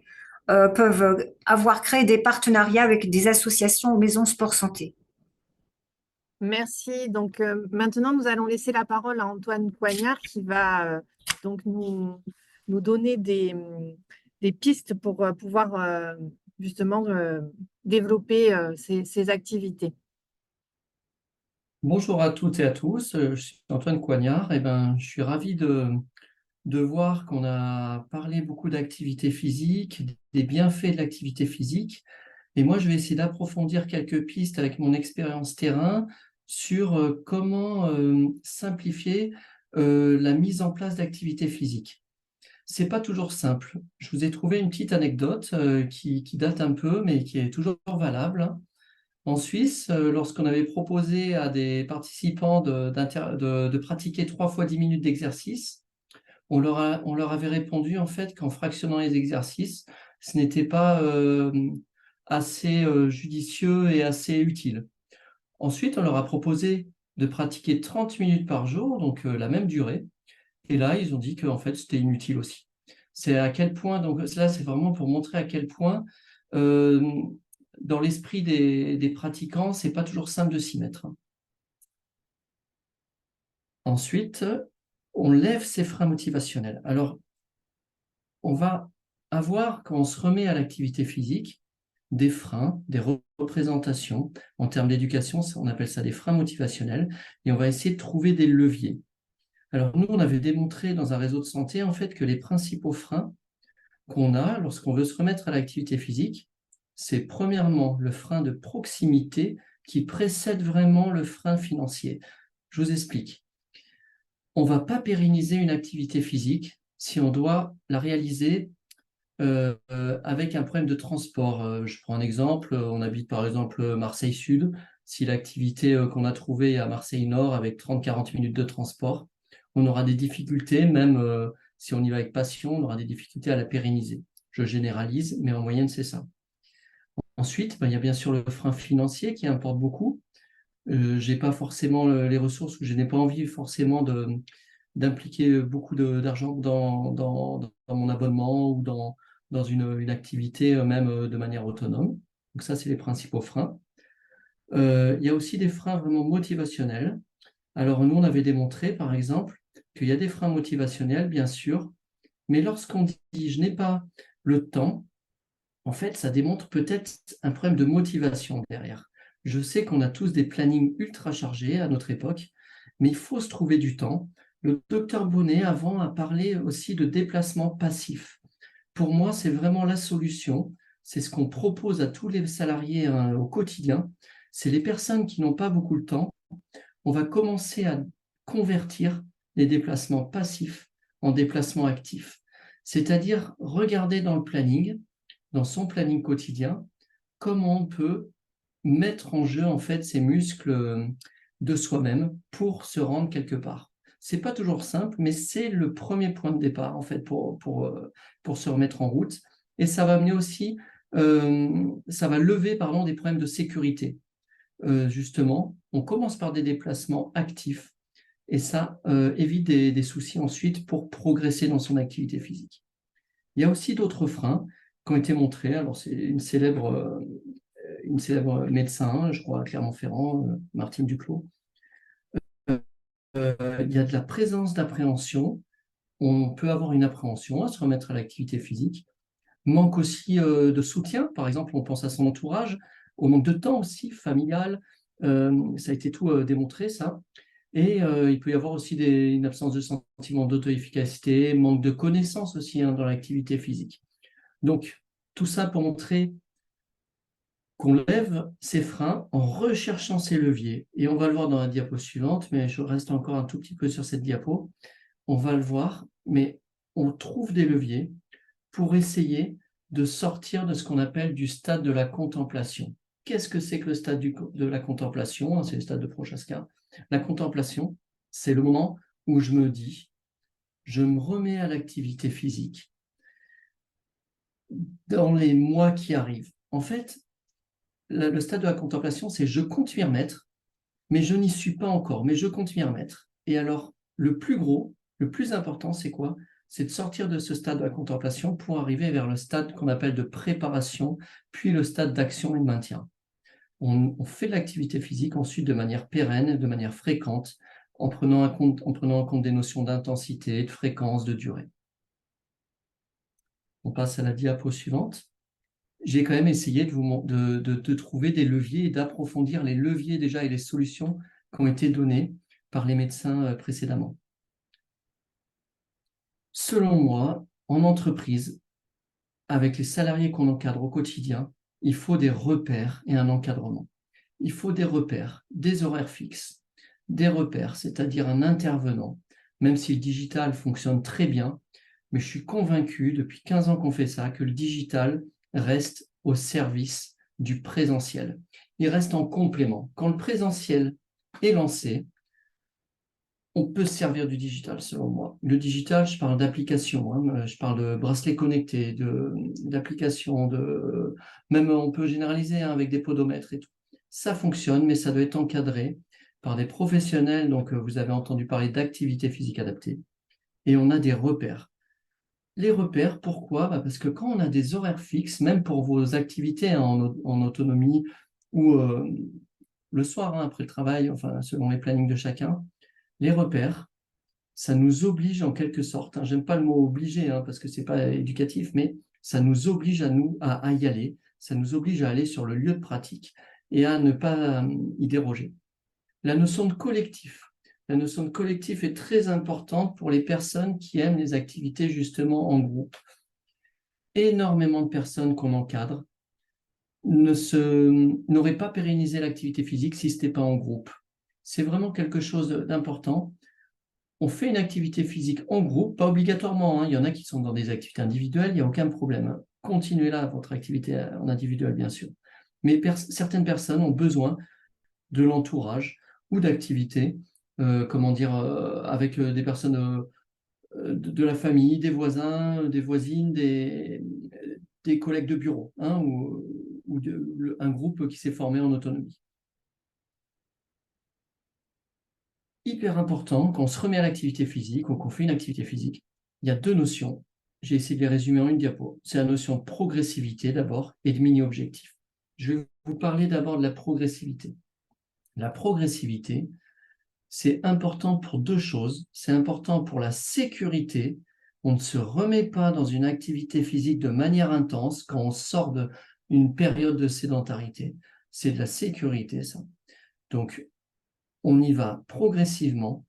peuvent avoir créé des partenariats avec des associations ou maisons sport santé. Merci. Donc, maintenant, nous allons laisser la parole à Antoine Coignard qui va donc nous donner des pistes pour pouvoir justement développer ces activités. Bonjour à toutes et à tous, je suis Antoine Coignard. Je suis ravi de voir qu'on a parlé beaucoup d'activité physique, des bienfaits de l'activité physique. Et moi, je vais essayer d'approfondir quelques pistes avec mon expérience terrain sur comment simplifier la mise en place d'activités physiques. Ce n'est pas toujours simple. Je vous ai trouvé une petite anecdote qui date un peu, mais qui est toujours valable. En Suisse, lorsqu'on avait proposé à des participants de pratiquer 3 fois 10 minutes d'exercice, on leur avait répondu en fait qu'en fractionnant les exercices, ce n'était pas assez judicieux et assez utile. Ensuite, on leur a proposé de pratiquer 30 minutes par jour, donc la même durée. Et là, ils ont dit qu'en fait, c'était inutile aussi. C'est à quel point, donc là, c'est vraiment pour montrer à quel point dans l'esprit des pratiquants, ce n'est pas toujours simple de s'y mettre. Ensuite, on lève ses freins motivationnels. Alors, on va avoir, quand on se remet à l'activité physique, des freins, des représentations. En termes d'éducation, on appelle ça des freins motivationnels, et on va essayer de trouver des leviers. Alors, nous, on avait démontré dans un réseau de santé, en fait, que les principaux freins qu'on a lorsqu'on veut se remettre à l'activité physique, c'est premièrement le frein de proximité qui précède vraiment le frein financier. Je vous explique. On ne va pas pérenniser une activité physique si on doit la réaliser avec un problème de transport. Je prends un exemple, on habite par exemple Marseille Sud. Si l'activité qu'on a trouvée est à Marseille Nord avec 30-40 minutes de transport, on aura des difficultés, même si on y va avec passion, on aura des difficultés à la pérenniser. Je généralise, mais en moyenne, c'est ça. Ensuite, il y a bien sûr le frein financier qui importe beaucoup. Je n'ai pas forcément les ressources, ou je n'ai pas envie forcément d'impliquer beaucoup d'argent dans mon abonnement ou dans une activité, même de manière autonome. Donc ça, c'est les principaux freins. Il y a aussi des freins vraiment motivationnels. Alors nous, on avait démontré, par exemple, qu'il y a des freins motivationnels, bien sûr, mais lorsqu'on dit « je n'ai pas le temps », en fait, ça démontre peut-être un problème de motivation derrière. Je sais qu'on a tous des plannings ultra chargés à notre époque, mais il faut se trouver du temps. Le docteur Bonnet, avant, a parlé aussi de déplacement passif. Pour moi, c'est vraiment la solution. C'est ce qu'on propose à tous les salariés au quotidien. C'est les personnes qui n'ont pas beaucoup de temps. On va commencer à convertir les déplacements passifs en déplacements actifs. C'est-à-dire regarder dans le planning, dans son planning quotidien, comment on peut mettre en jeu en fait ces muscles de soi-même pour se rendre quelque part. C'est pas toujours simple, mais c'est le premier point de départ en fait pour se remettre en route. Et ça va amener aussi, ça va lever des problèmes de sécurité. Justement, on commence par des déplacements actifs et ça évite des soucis ensuite pour progresser dans son activité physique. Il y a aussi d'autres freins qui ont été montrés. Alors, c'est une célèbre médecin, je crois, à Clermont-Ferrand, Martine Duclos. Il y a de la présence d'appréhension. On peut avoir une appréhension à se remettre à l'activité physique. Manque aussi de soutien. Par exemple, on pense à son entourage, au manque de temps aussi, familial. Ça a été tout démontré, ça. Et il peut y avoir aussi une absence de sentiment d'auto-efficacité, manque de connaissances aussi dans l'activité physique. Donc, tout ça pour montrer qu'on lève ces freins en recherchant ces leviers. Et on va le voir dans la diapo suivante, mais je reste encore un tout petit peu sur cette diapo. On va le voir, mais on trouve des leviers pour essayer de sortir de ce qu'on appelle du stade de la contemplation. Qu'est-ce que c'est que le stade de la contemplation? C'est le stade de Prochaska. La contemplation, c'est le moment où je me dis, je me remets à l'activité physique dans les mois qui arrivent. En fait, le stade de la contemplation, c'est je compte m'y remettre, mais je n'y suis pas encore, mais je compte m'y remettre. Et alors, le plus gros, le plus important, c'est quoi? C'est de sortir de ce stade de la contemplation pour arriver vers le stade qu'on appelle de préparation, puis le stade d'action et de maintien. On fait de l'activité physique ensuite de manière pérenne, de manière fréquente, en prenant en compte des notions d'intensité, de fréquence, de durée. On passe à la diapo suivante. J'ai quand même essayé de trouver des leviers et d'approfondir les leviers déjà et les solutions qui ont été données par les médecins précédemment. Selon moi, en entreprise, avec les salariés qu'on encadre au quotidien, il faut des repères et un encadrement. Il faut des repères, des horaires fixes, des repères, c'est-à-dire un intervenant, même si le digital fonctionne très bien, mais je suis convaincu, depuis 15 ans qu'on fait ça, que le digital reste au service du présentiel. Il reste en complément. Quand le présentiel est lancé, on peut se servir du digital, selon moi. Le digital, je parle d'applications, je parle de bracelets connectés, d'applications, même on peut généraliser avec des podomètres et tout. Ça fonctionne, mais ça doit être encadré par des professionnels. Donc, vous avez entendu parler d'activité physique adaptée. Et on a des repères. Les repères, pourquoi? Parce que quand on a des horaires fixes, même pour vos activités en autonomie ou le soir, après le travail, enfin selon les plannings de chacun, les repères, ça nous oblige en quelque sorte, j'aime pas le mot obligé parce que c'est pas éducatif, mais ça nous oblige à y aller, ça nous oblige à aller sur le lieu de pratique et à ne pas y déroger. La notion de collectif. La notion de collectif est très importante pour les personnes qui aiment les activités justement en groupe. Énormément de personnes qu'on encadre n'aurait pas pérennisé l'activité physique si ce n'était pas en groupe. C'est vraiment quelque chose d'important. On fait une activité physique en groupe, pas obligatoirement, hein. Il y en a qui sont dans des activités individuelles, il n'y a aucun problème, hein. Continuez là votre activité en individuel, bien sûr. Mais certaines personnes ont besoin de l'entourage ou d'activités, comment dire, avec des personnes de la famille, des voisins, des voisines, des collègues de bureau, hein, ou un groupe qui s'est formé en autonomie. Hyper important, quand on se remet à l'activité physique ou qu'on fait une activité physique, il y a deux notions. J'ai essayé de les résumer en une diapo. C'est la notion de progressivité d'abord et de mini-objectif. Je vais vous parler d'abord de la progressivité. La progressivité, c'est important pour deux choses. C'est important pour la sécurité. On ne se remet pas dans une activité physique de manière intense quand on sort d'une période de sédentarité. C'est de la sécurité, ça. Donc, on y va progressivement,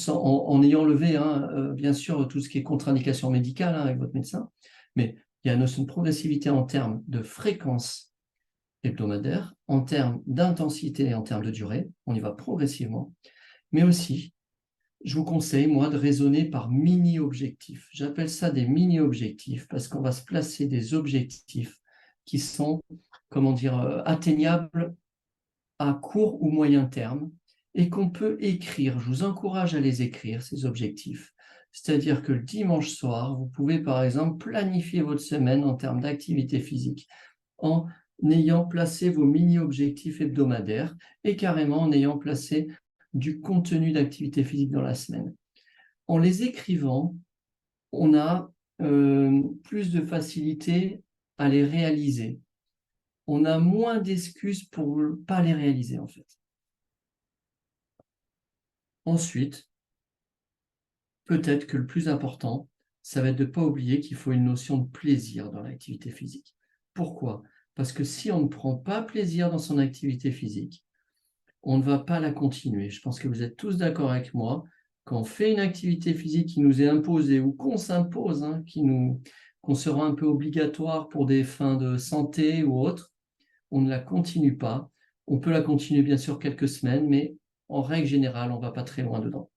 en ayant levé, hein, bien sûr, tout ce qui est contre-indication médicale, hein, avec votre médecin, mais il y a une notion de progressivité en termes de fréquence hebdomadaire, en termes d'intensité et en termes de durée. On y va progressivement, mais aussi, je vous conseille, moi, de raisonner par mini-objectifs. J'appelle ça des mini-objectifs parce qu'on va se placer des objectifs qui sont, comment dire, atteignables à court ou moyen terme et qu'on peut écrire. Je vous encourage à les écrire, ces objectifs. C'est-à-dire que le dimanche soir, vous pouvez par exemple planifier votre semaine en termes d'activité physique en ayant placé vos mini-objectifs hebdomadaires et carrément en ayant placé du contenu d'activité physique dans la semaine. En les écrivant, on a plus de facilité à les réaliser. On a moins d'excuses pour ne pas les réaliser, en fait. Ensuite, peut-être que le plus important, ça va être de ne pas oublier qu'il faut une notion de plaisir dans l'activité physique. Pourquoi? Parce que si on ne prend pas plaisir dans son activité physique, on ne va pas la continuer. Je pense que vous êtes tous d'accord avec moi. Quand on fait une activité physique qui nous est imposée ou qu'on s'impose, hein, qu'on sera un peu obligatoire pour des fins de santé ou autres, on ne la continue pas. On peut la continuer bien sûr quelques semaines, mais en règle générale, on ne va pas très loin dedans.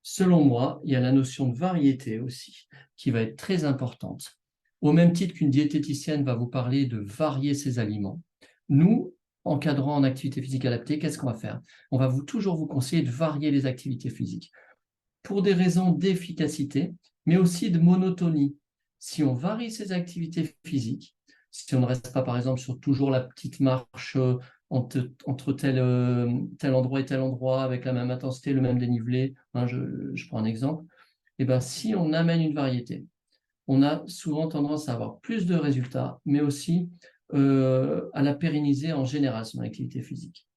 Selon moi, il y a la notion de variété aussi, qui va être très importante. Au même titre qu'une diététicienne va vous parler de varier ses aliments, nous, encadrant en activité physique adaptée, qu'est-ce qu'on va faire? On va toujours vous conseiller de varier les activités physiques pour des raisons d'efficacité, mais aussi de monotonie. Si on varie ses activités physiques, si on ne reste pas par exemple sur toujours la petite marche entre tel endroit et tel endroit avec la même intensité, le même dénivelé, hein, je prends un exemple, et ben, si on amène une variété, on a souvent tendance à avoir plus de résultats, mais aussi à la pérenniser en général, son activité physique.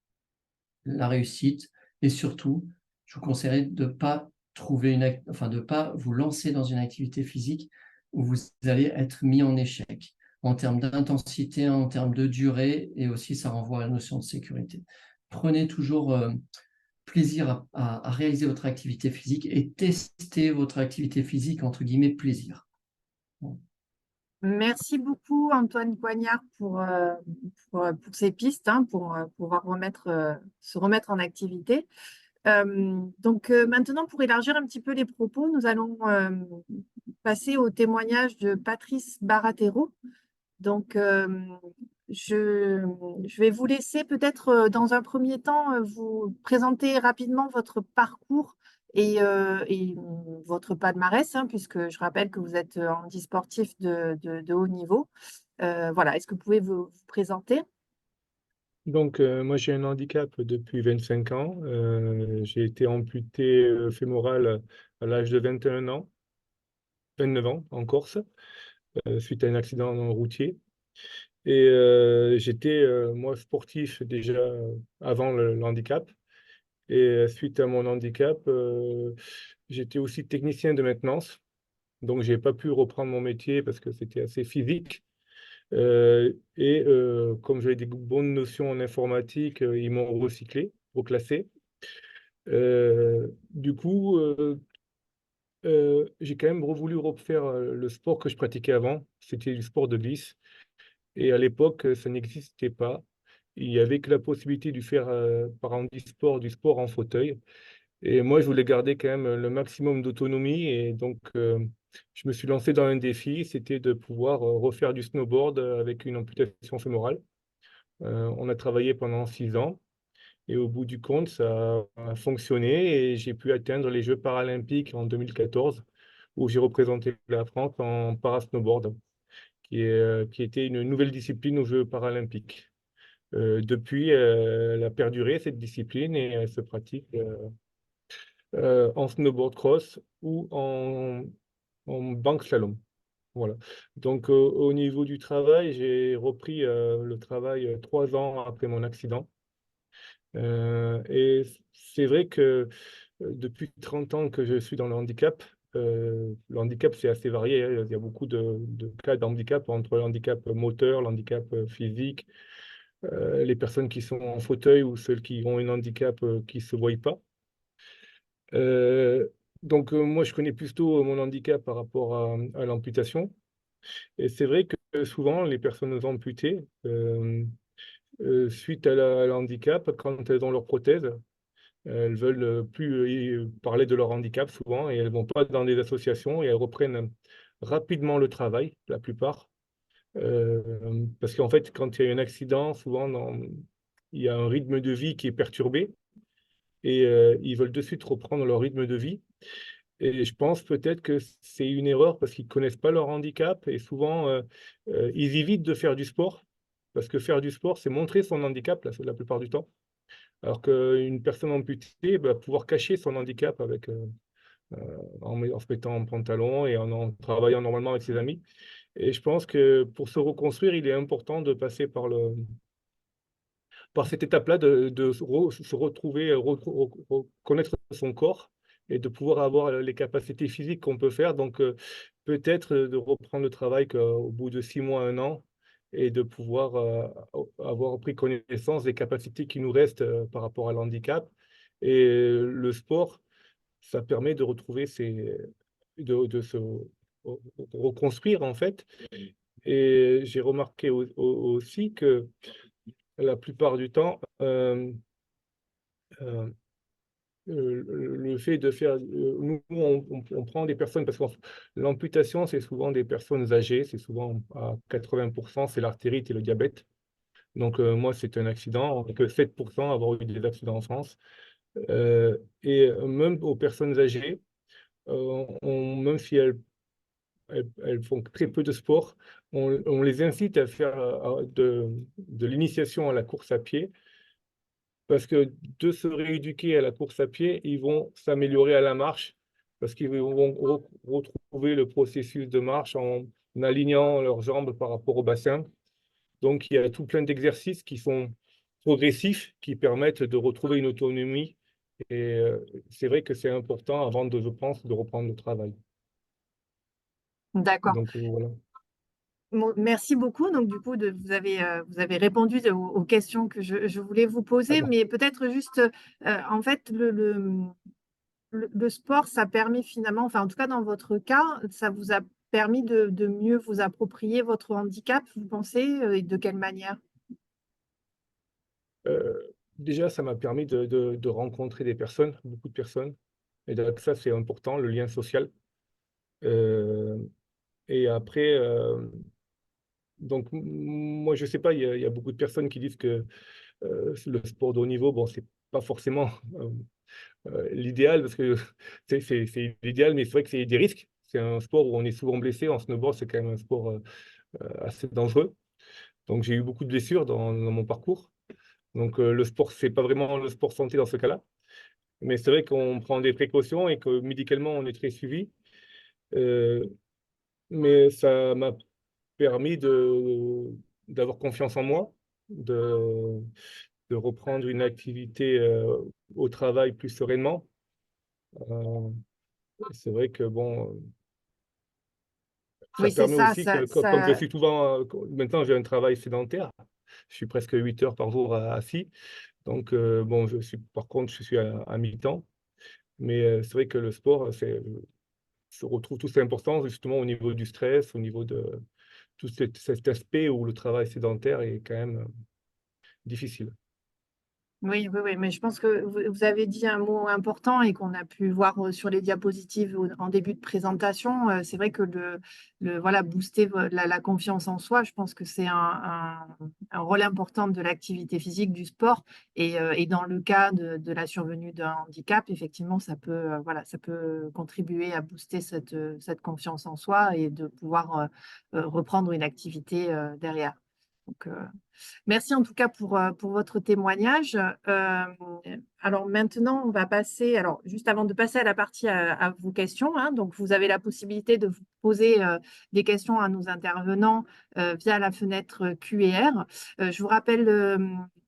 La réussite, et surtout, je vous conseillerais de ne pas de pas vous lancer dans une activité physique où vous allez être mis en échec en termes d'intensité, en termes de durée, et aussi ça renvoie à la notion de sécurité. Prenez toujours plaisir à réaliser votre activité physique et testez votre activité physique, entre guillemets, plaisir. Bon. Merci beaucoup, Antoine Coignard, pour ces pistes, hein, pour pouvoir se remettre en activité. Donc maintenant, pour élargir un petit peu les propos, nous allons passer au témoignage de Patrice Baratero. Donc, je vais vous laisser peut-être dans un premier temps vous présenter rapidement votre parcours et votre palmarès, hein, puisque je rappelle que vous êtes handisportif de haut niveau. Voilà, est-ce que vous pouvez vous présenter? Donc, moi, j'ai un handicap depuis 25 ans. J'ai été amputé fémoral à l'âge de 21 ans, 29 ans en Corse, suite à un accident routier. Et j'étais, moi, sportif déjà avant le handicap. Et suite à mon handicap, j'étais aussi technicien de maintenance. Donc, je n'ai pas pu reprendre mon métier parce que c'était assez physique. Comme j'avais des bonnes notions en informatique, ils m'ont reclassé. Du coup, j'ai quand même voulu refaire le sport que je pratiquais avant. C'était du sport de glisse. Et à l'époque, ça n'existait pas. Il n'y avait que la possibilité de faire par handisport du sport en fauteuil. Et moi, je voulais garder quand même le maximum d'autonomie. Et donc, je me suis lancé dans un défi, c'était de pouvoir refaire du snowboard avec une amputation fémorale. On a travaillé pendant 6 ans. Et au bout du compte, ça a fonctionné et j'ai pu atteindre les Jeux paralympiques en 2014, où j'ai représenté la France en parasnowboard, qui était une nouvelle discipline aux Jeux paralympiques. Depuis, elle a perduré cette discipline et elle se pratique en snowboard cross ou en bank slalom. Voilà. Donc, au niveau du travail, j'ai repris le travail 3 ans après mon accident. Et c'est vrai que depuis 30 ans que je suis dans le handicap c'est assez varié, hein. Il y a beaucoup de cas de handicap, entre le handicap moteur, le handicap physique, les personnes qui sont en fauteuil ou celles qui ont un handicap qui ne se voient pas. Euh, donc, moi, je connais plutôt mon handicap par rapport à l'amputation. Et c'est vrai que souvent, les personnes amputées, suite à l'handicap, quand elles ont leur prothèse, elles veulent plus parler de leur handicap souvent et elles vont pas dans des associations et elles reprennent rapidement le travail, la plupart. Parce qu'en fait, quand il y a un accident, souvent il y a un rythme de vie qui est perturbé et ils veulent de suite reprendre leur rythme de vie. Et je pense peut-être que c'est une erreur parce qu'ils connaissent pas leur handicap et souvent ils évitent de faire du sport parce que faire du sport, c'est montrer son handicap la plupart du temps. Alors qu'une personne amputée va pouvoir cacher son handicap en se mettant en pantalon et en travaillant normalement avec ses amis. Et je pense que pour se reconstruire, il est important de passer par cette étape-là, de se retrouver, reconnaître son corps et de pouvoir avoir les capacités physiques qu'on peut faire. Donc, peut-être de reprendre le travail au bout de 6 mois, 1 an, et de pouvoir avoir pris connaissance des capacités qui nous restent par rapport à l'handicap. Et le sport, ça permet de retrouver de se reconstruire en fait. Et j'ai remarqué aussi que la plupart du temps, euh, le fait de faire, nous, on prend des personnes, parce que l'amputation, c'est souvent des personnes âgées, c'est souvent à 80%, c'est l'artérite et le diabète. Donc, moi, c'est un accident, on n'est que 7% à avoir eu des accidents en France. Et même aux personnes âgées, même si elles font très peu de sport, on les incite à faire de l'initiation à la course à pied, parce que de se rééduquer à la course à pied, ils vont s'améliorer à la marche, parce qu'ils vont retrouver le processus de marche en alignant leurs jambes par rapport au bassin. Donc, il y a tout plein d'exercices qui sont progressifs, qui permettent de retrouver une autonomie. Et c'est vrai que c'est important avant je pense, de reprendre le travail. D'accord. Donc, voilà. Merci beaucoup. Donc, du coup, vous avez répondu aux questions que je voulais vous poser, D'accord. mais peut-être juste, en fait, le sport, ça permet finalement, enfin, en tout cas, dans votre cas, ça vous a permis de mieux vous approprier votre handicap, vous pensez, et de quelle manière? Euh, Déjà, ça m'a permis de rencontrer des personnes, beaucoup de personnes. Et donc, ça, c'est important, le lien social. Euh, et après, donc, moi, je sais pas, il y a beaucoup de personnes qui disent que le sport de haut niveau, bon, c'est pas forcément l'idéal, parce que c'est l'idéal, mais c'est vrai que c'est des risques. C'est un sport où on est souvent blessé. En snowboard, c'est quand même un sport assez dangereux. Donc, j'ai eu beaucoup de blessures dans mon parcours. Donc, le sport, c'est pas vraiment le sport santé dans ce cas-là. Mais c'est vrai qu'on prend des précautions et que médicalement, on est très suivi. Euh, mais ça m'a permis d'avoir confiance en moi, de reprendre une activité au travail plus sereinement. Euh, c'est vrai que bon, ça Oui, c'est permet ça, aussi que, comme je suis souvent, maintenant j'ai un travail sédentaire, je suis presque 8 heures par jour assis. Donc, bon, par contre, je suis à mi-temps. Mais c'est vrai que le sport, je retrouve tout ça important justement au niveau du stress, au niveau de tout cet aspect où le travail sédentaire est quand même difficile. Oui, oui, oui, mais je pense que vous avez dit un mot important et qu'on a pu voir sur les diapositives en début de présentation. C'est vrai que voilà, booster la confiance en soi, je pense que c'est un rôle important de l'activité physique, du sport. Et dans le cas de la survenue d'un handicap, effectivement, voilà, ça peut contribuer à booster cette confiance en soi et de pouvoir reprendre une activité derrière. Donc, merci en tout cas pour votre témoignage. Alors maintenant, on va passer, alors juste avant de passer à la partie à vos questions, hein, donc vous avez la possibilité de vous poser des questions à nos intervenants via la fenêtre Q&R. Je vous rappelle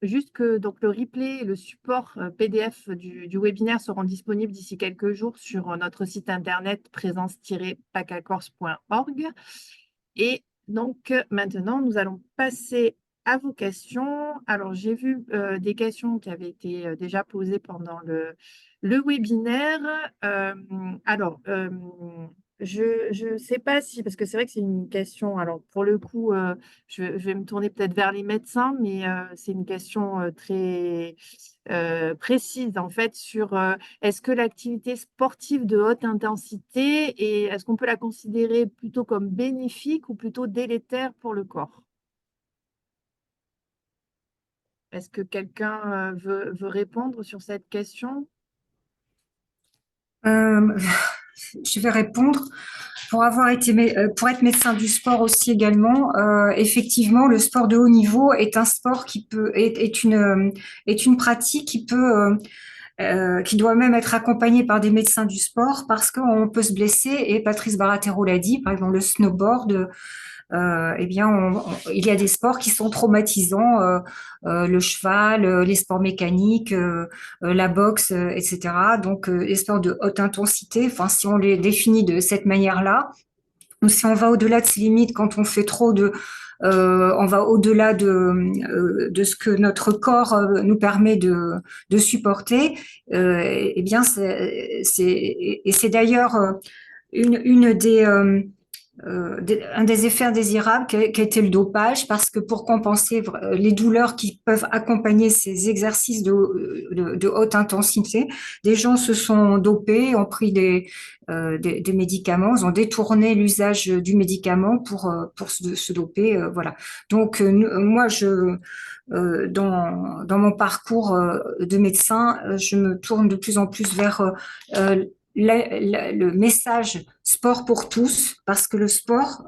juste que donc, le replay et le support PDF du webinaire seront disponibles d'ici quelques jours sur notre site internet présence-pacacorse.org. Et donc, maintenant, nous allons passer à vos questions. Alors, j'ai vu des questions qui avaient été déjà posées pendant le webinaire. Je ne sais pas si, parce que c'est vrai que c'est une question, alors pour le coup, je vais me tourner peut-être vers les médecins, mais c'est une question très précise en fait sur est-ce que l'activité sportive de haute intensité, et est-ce qu'on peut la considérer plutôt comme bénéfique ou plutôt délétère pour le corps? Est-ce que quelqu'un veut répondre sur cette question? Je vais répondre. Pour être médecin du sport aussi également, effectivement, le sport de haut niveau est un sport est une pratique qui doit même être accompagnée par des médecins du sport parce qu'on peut se blesser. Et Patrice Baratero l'a dit, par exemple, le snowboard. Eh bien, il y a des sports qui sont traumatisants, le cheval, les sports mécaniques, la boxe, etc. Donc, les sports de haute intensité, enfin, si on les définit de cette manière-là, ou si on va au-delà de ces limites, quand on fait trop on va au-delà de ce que notre corps nous permet de supporter, eh bien, c'est d'ailleurs un des effets indésirables qui a été le dopage, parce que pour compenser les douleurs qui peuvent accompagner ces exercices de haute intensité, des gens se sont dopés, ont pris des médicaments, ils ont détourné l'usage du médicament pour se doper. Voilà. Donc, moi, dans mon parcours de médecin, je me tourne de plus en plus vers le message sport pour tous, parce que le sport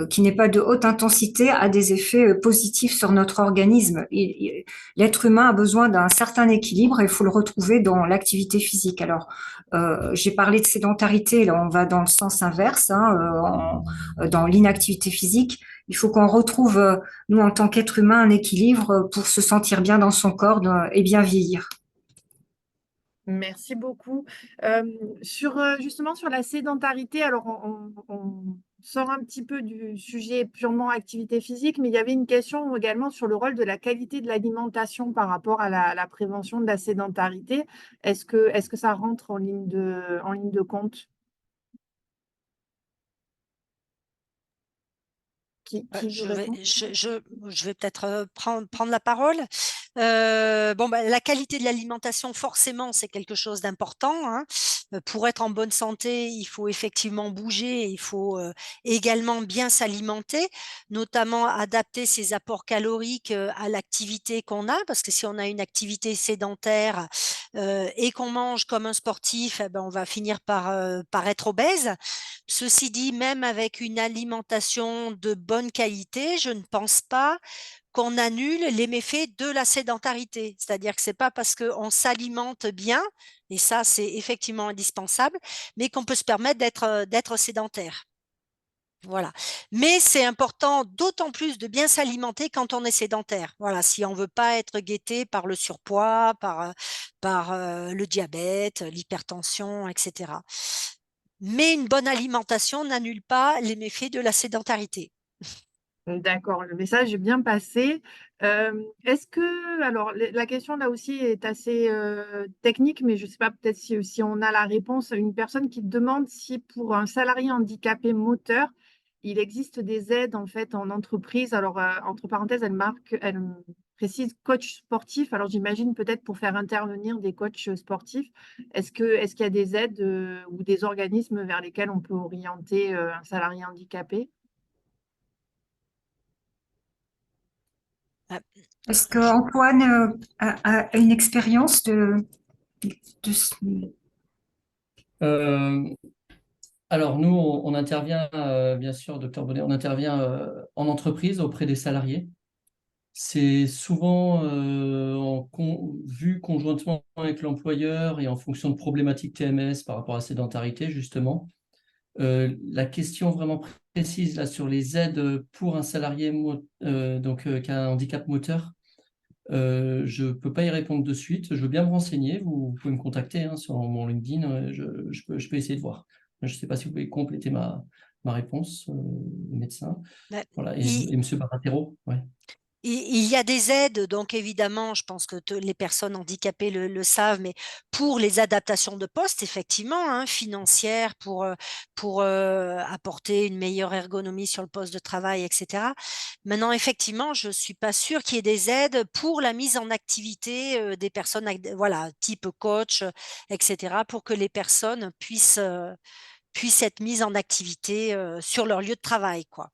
qui n'est pas de haute intensité a des effets positifs sur notre organisme. L'être humain a besoin d'un certain équilibre et il faut le retrouver dans l'activité physique. Alors, j'ai parlé de sédentarité, là on va dans le sens inverse, hein, dans l'inactivité physique. Il faut qu'on retrouve, nous en tant qu'être humain, un équilibre pour se sentir bien dans son corps et bien vieillir. Merci beaucoup. Justement sur la sédentarité, alors on sort un petit peu du sujet purement activité physique, mais il y avait une question également sur le rôle de la qualité de l'alimentation par rapport à la prévention de la sédentarité. Est-ce que ça rentre en ligne de compte? Qui veut Je répondre? vais peut-être prendre la parole. La qualité de l'alimentation, forcément, c'est quelque chose d'important, hein. Pour être en bonne santé, il faut effectivement bouger, et il faut également bien s'alimenter, notamment adapter ses apports caloriques à l'activité qu'on a, parce que si on a une activité sédentaire et qu'on mange comme un sportif, eh ben, on va finir par être obèse. Ceci dit, même avec une alimentation de bonne qualité, je ne pense pas qu'on annule les méfaits de la sédentarité. C'est-à-dire que ce n'est pas parce qu'on s'alimente bien, et ça c'est effectivement indispensable, mais qu'on peut se permettre d'être sédentaire. Voilà. Mais c'est important d'autant plus de bien s'alimenter quand on est sédentaire. Voilà, si on ne veut pas être guetté par le surpoids, par le diabète, l'hypertension, etc. Mais une bonne alimentation n'annule pas les méfaits de la sédentarité. D'accord, le message est bien passé. Est-ce que, alors la question là aussi est assez technique, mais je ne sais pas, peut-être si on a la réponse. Une personne qui demande si pour un salarié handicapé moteur, il existe des aides en fait en entreprise. Alors, entre parenthèses, elle précise coach sportif. Alors, j'imagine peut-être pour faire intervenir des coachs sportifs. Est-ce qu'il y a des aides ou des organismes vers lesquels on peut orienter un salarié handicapé? Est-ce que Antoine a une expérience de ce- Euh, alors, nous, on intervient, bien sûr, docteur Bonnet, on intervient en entreprise auprès des salariés. C'est souvent vu conjointement avec l'employeur et en fonction de problématiques TMS par rapport à sédentarité, justement. La question vraiment précise là, sur les aides pour un salarié qui a un handicap moteur, je ne peux pas y répondre de suite. Je veux bien me renseigner. Vous pouvez me contacter hein, sur mon LinkedIn. Je peux essayer de voir. Je ne sais pas si vous pouvez compléter ma réponse, le médecin. Ben, Voilà. Et M. Baratero, ouais. Il y a des aides, donc évidemment, je pense que les personnes handicapées le savent, mais pour les adaptations de poste, effectivement, hein, financières, pour apporter une meilleure ergonomie sur le poste de travail, etc. Maintenant, effectivement, je ne suis pas sûre qu'il y ait des aides pour la mise en activité des personnes, voilà, type coach, etc., pour que les personnes puissent être mises en activité sur leur lieu de travail, quoi.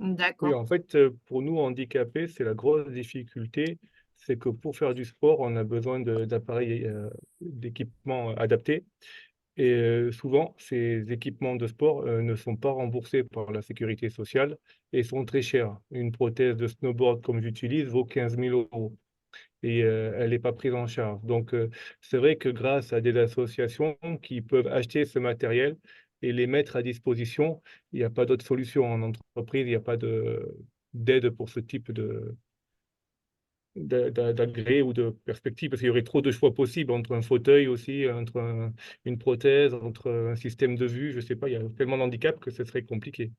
Oui, D'accord. en fait, pour nous handicapés, c'est la grosse difficulté, c'est que pour faire du sport, on a besoin d'appareils, d'équipements adaptés. Et souvent, ces équipements de sport ne sont pas remboursés par la sécurité sociale et sont très chers. Une prothèse de snowboard comme j'utilise vaut 15 000 € et elle n'est pas prise en charge. Donc, c'est vrai que grâce à des associations qui peuvent acheter ce matériel et les mettre à disposition, il n'y a pas d'autre solution en entreprise, il n'y a pas d'aide pour ce type d'agrès ou de perspective, parce qu'il y aurait trop de choix possibles entre un fauteuil aussi, entre une prothèse, entre un système de vue, je ne sais pas, il y a tellement d'handicaps que ce serait compliqué.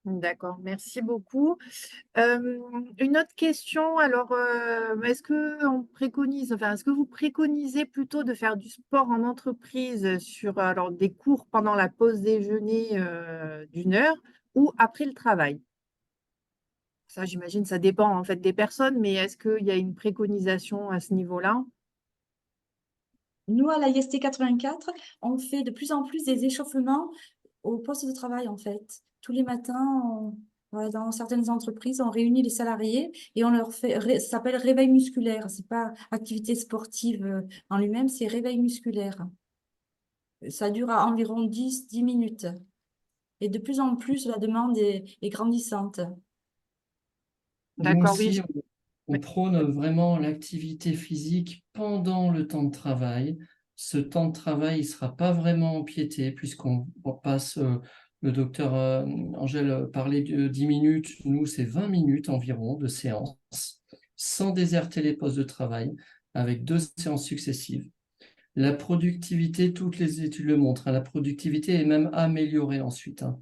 D'accord, merci beaucoup. Une autre question, alors, est-ce que vous préconisez plutôt de faire du sport en entreprise sur alors, des cours pendant la pause déjeuner d'1 heure ou après le travail? Ça, j'imagine, ça dépend en fait des personnes, mais est-ce qu'il y a une préconisation à ce niveau-là? Nous, à la IST 84, on fait de plus en plus des échauffements au poste de travail, en fait. Tous les matins, voilà, dans certaines entreprises, on réunit les salariés et on leur fait, ça s'appelle réveil musculaire. C'est pas activité sportive en lui-même, c'est réveil musculaire. Ça dure à environ 10 minutes. Et de plus en plus, la demande est grandissante. Nous D'accord, oui. aussi, on prône vraiment l'activité physique pendant le temps de travail. Ce temps de travail ne sera pas vraiment empiété puisqu'on passe, le docteur Angèle parlait de 10 minutes, nous c'est 20 minutes environ de séance, sans déserter les postes de travail, avec 2 séances successives. La productivité, toutes les études le montrent, hein, la productivité est même améliorée ensuite. Hein.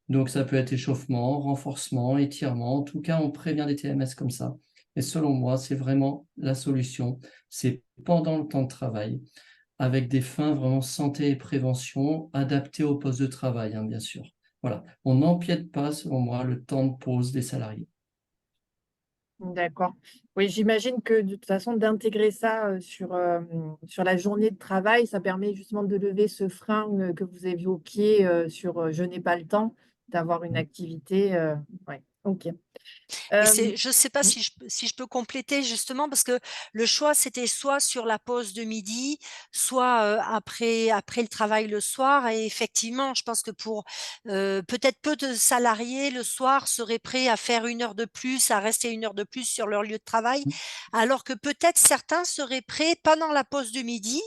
Donc ça peut être échauffement, renforcement, étirement, en tout cas on prévient des TMS comme ça. Et selon moi, c'est vraiment la solution. C'est pendant le temps de travail, avec des fins vraiment santé et prévention, adaptées au poste de travail, hein, bien sûr. Voilà, on n'empiète pas, selon moi, le temps de pause des salariés. D'accord. Oui, j'imagine que de toute façon, d'intégrer ça sur la journée de travail, ça permet justement de lever ce frein que vous évoquiez sur je n'ai pas le temps d'avoir une activité. Ouais, ok. Et Euh, je ne sais pas si je peux compléter justement parce que le choix, c'était soit sur la pause de midi, soit après le travail le soir. Et effectivement, je pense que pour peut-être peu de salariés, le soir seraient prêts à faire 1 heure de plus, à rester 1 heure de plus sur leur lieu de travail, alors que peut-être certains seraient prêts pendant la pause de midi,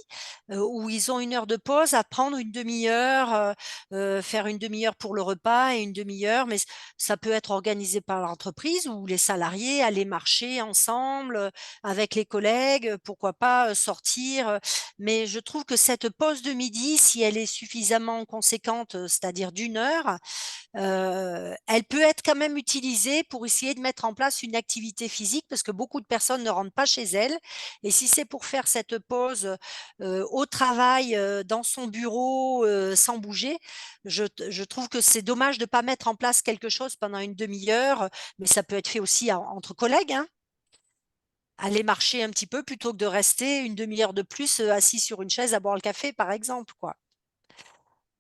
où ils ont 1 heure de pause, à prendre une demi-heure, faire une demi-heure pour le repas et une demi-heure, mais ça peut être organisé par l'entreprise où les salariés allaient marcher ensemble avec les collègues, pourquoi pas sortir. Mais je trouve que cette pause de midi, si elle est suffisamment conséquente, c'est-à-dire d'1 heure, elle peut être quand même utilisée pour essayer de mettre en place une activité physique parce que beaucoup de personnes ne rentrent pas chez elles. Et si c'est pour faire cette pause au travail, dans son bureau, sans bouger. Je trouve que c'est dommage de ne pas mettre en place quelque chose pendant une demi-heure, mais ça peut être fait aussi entre collègues, hein. Aller marcher un petit peu plutôt que de rester une demi-heure de plus assis sur une chaise à boire le café, par exemple, quoi.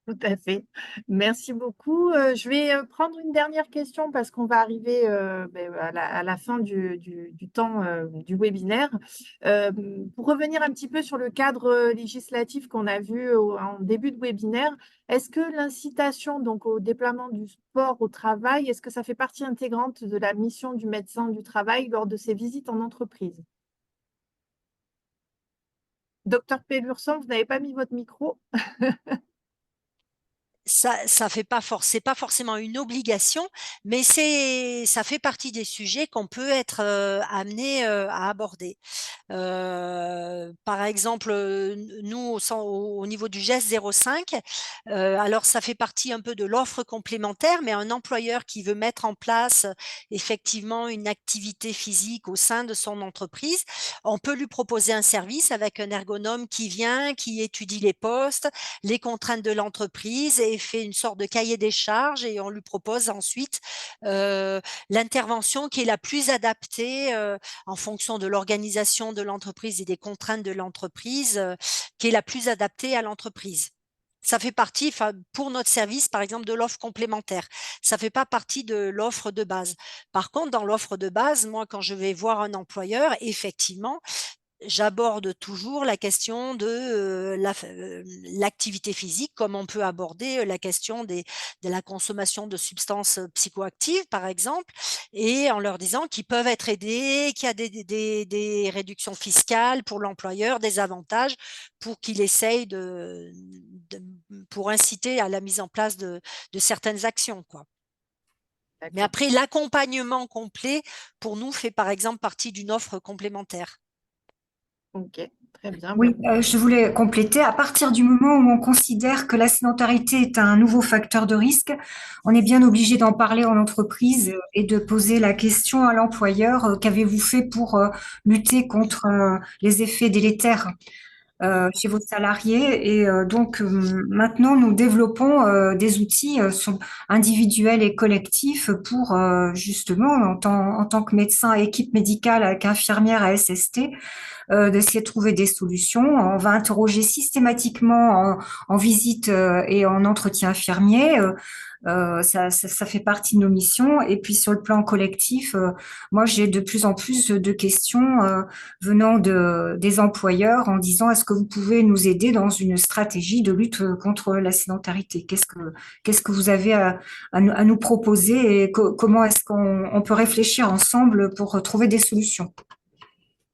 Tout à fait. Merci beaucoup. Je vais prendre une dernière question parce qu'on va arriver à la fin du temps du webinaire. Pour revenir un petit peu sur le cadre législatif qu'on a vu en début de webinaire, est-ce que l'incitation donc au déploiement du sport au travail, est-ce que ça fait partie intégrante de la mission du médecin du travail lors de ses visites en entreprise? Docteur Pellurson, vous n'avez pas mis votre micro? Ça fait pas c'est pas forcément une obligation, mais ça fait partie des sujets qu'on peut être amené à aborder. Par exemple, nous, au niveau du GES 05, alors ça fait partie un peu de l'offre complémentaire, mais un employeur qui veut mettre en place effectivement une activité physique au sein de son entreprise, on peut lui proposer un service avec un ergonome qui vient, qui étudie les postes, les contraintes de l'entreprise et fait une sorte de cahier des charges et on lui propose ensuite l'intervention qui est la plus adaptée en fonction de l'organisation de l'entreprise et des contraintes de l'entreprise, qui est la plus adaptée à l'entreprise. Ça fait partie, pour notre service, par exemple, de l'offre complémentaire. Ça ne fait pas partie de l'offre de base. Par contre, dans l'offre de base, moi, quand je vais voir un employeur, effectivement, j'aborde toujours la question de l'activité physique, comme on peut aborder la question de la consommation de substances psychoactives, par exemple, et en leur disant qu'ils peuvent être aidés, qu'il y a des réductions fiscales pour l'employeur, des avantages pour qu'il essaye pour inciter à la mise en place de certaines actions, quoi. Mais D'accord. après, l'accompagnement complet, pour nous, fait par exemple partie d'une offre complémentaire. Ok, très bien. Oui, je voulais compléter. À partir du moment où on considère que la sédentarité est un nouveau facteur de risque, on est bien obligé d'en parler en entreprise et de poser la question à l'employeur, qu'avez-vous fait pour lutter contre les effets délétères chez vos salariés. Et donc maintenant, nous développons des outils individuels et collectifs pour justement, en tant que médecin, équipe médicale avec infirmière à SST, d'essayer de trouver des solutions. On va interroger systématiquement en visite et en entretien infirmier. Ça fait partie de nos missions. Et puis sur le plan collectif, moi j'ai de plus en plus de questions venant des employeurs en disant est-ce que vous pouvez nous aider dans une stratégie de lutte contre la sédentarité? Qu'est-ce que vous avez à nous proposer et comment est-ce qu'on peut réfléchir ensemble pour trouver des solutions?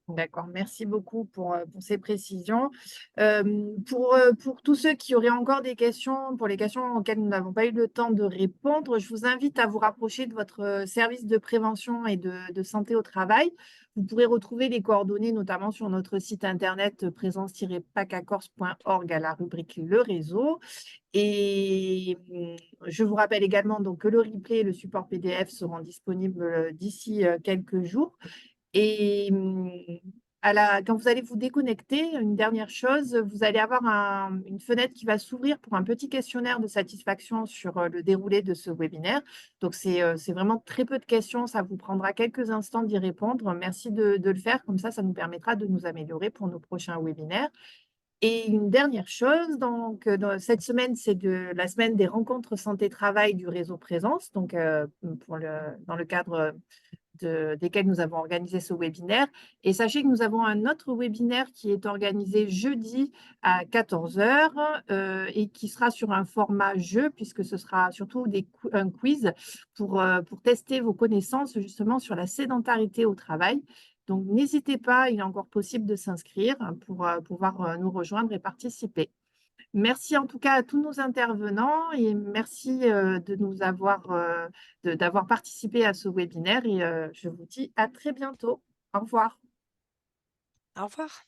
D'accord, merci beaucoup pour ces précisions. Pour tous ceux qui auraient encore des questions, pour les questions auxquelles nous n'avons pas eu le temps de répondre, je vous invite à vous rapprocher de votre service de prévention et de santé au travail. Vous pourrez retrouver les coordonnées, notamment sur notre site internet présence-pacacorse.org à la rubrique Le Réseau. Et je vous rappelle également donc, que le replay et le support PDF seront disponibles d'ici quelques jours. Et quand vous allez vous déconnecter, une dernière chose, vous allez avoir une fenêtre qui va s'ouvrir pour un petit questionnaire de satisfaction sur le déroulé de ce webinaire. Donc, c'est vraiment très peu de questions. Ça vous prendra quelques instants d'y répondre. Merci de le faire. Comme ça nous permettra de nous améliorer pour nos prochains webinaires. Et une dernière chose, donc, cette semaine, c'est la semaine des rencontres santé-travail du réseau Présence, donc dans le cadre desquels nous avons organisé ce webinaire. Et sachez que nous avons un autre webinaire qui est organisé jeudi à 14 h et qui sera sur un format jeu, puisque ce sera surtout un quiz pour tester vos connaissances justement sur la sédentarité au travail. Donc, n'hésitez pas, il est encore possible de s'inscrire pour pouvoir nous rejoindre et participer. Merci en tout cas à tous nos intervenants et merci d'avoir participé à ce webinaire et je vous dis à très bientôt. Au revoir. Au revoir.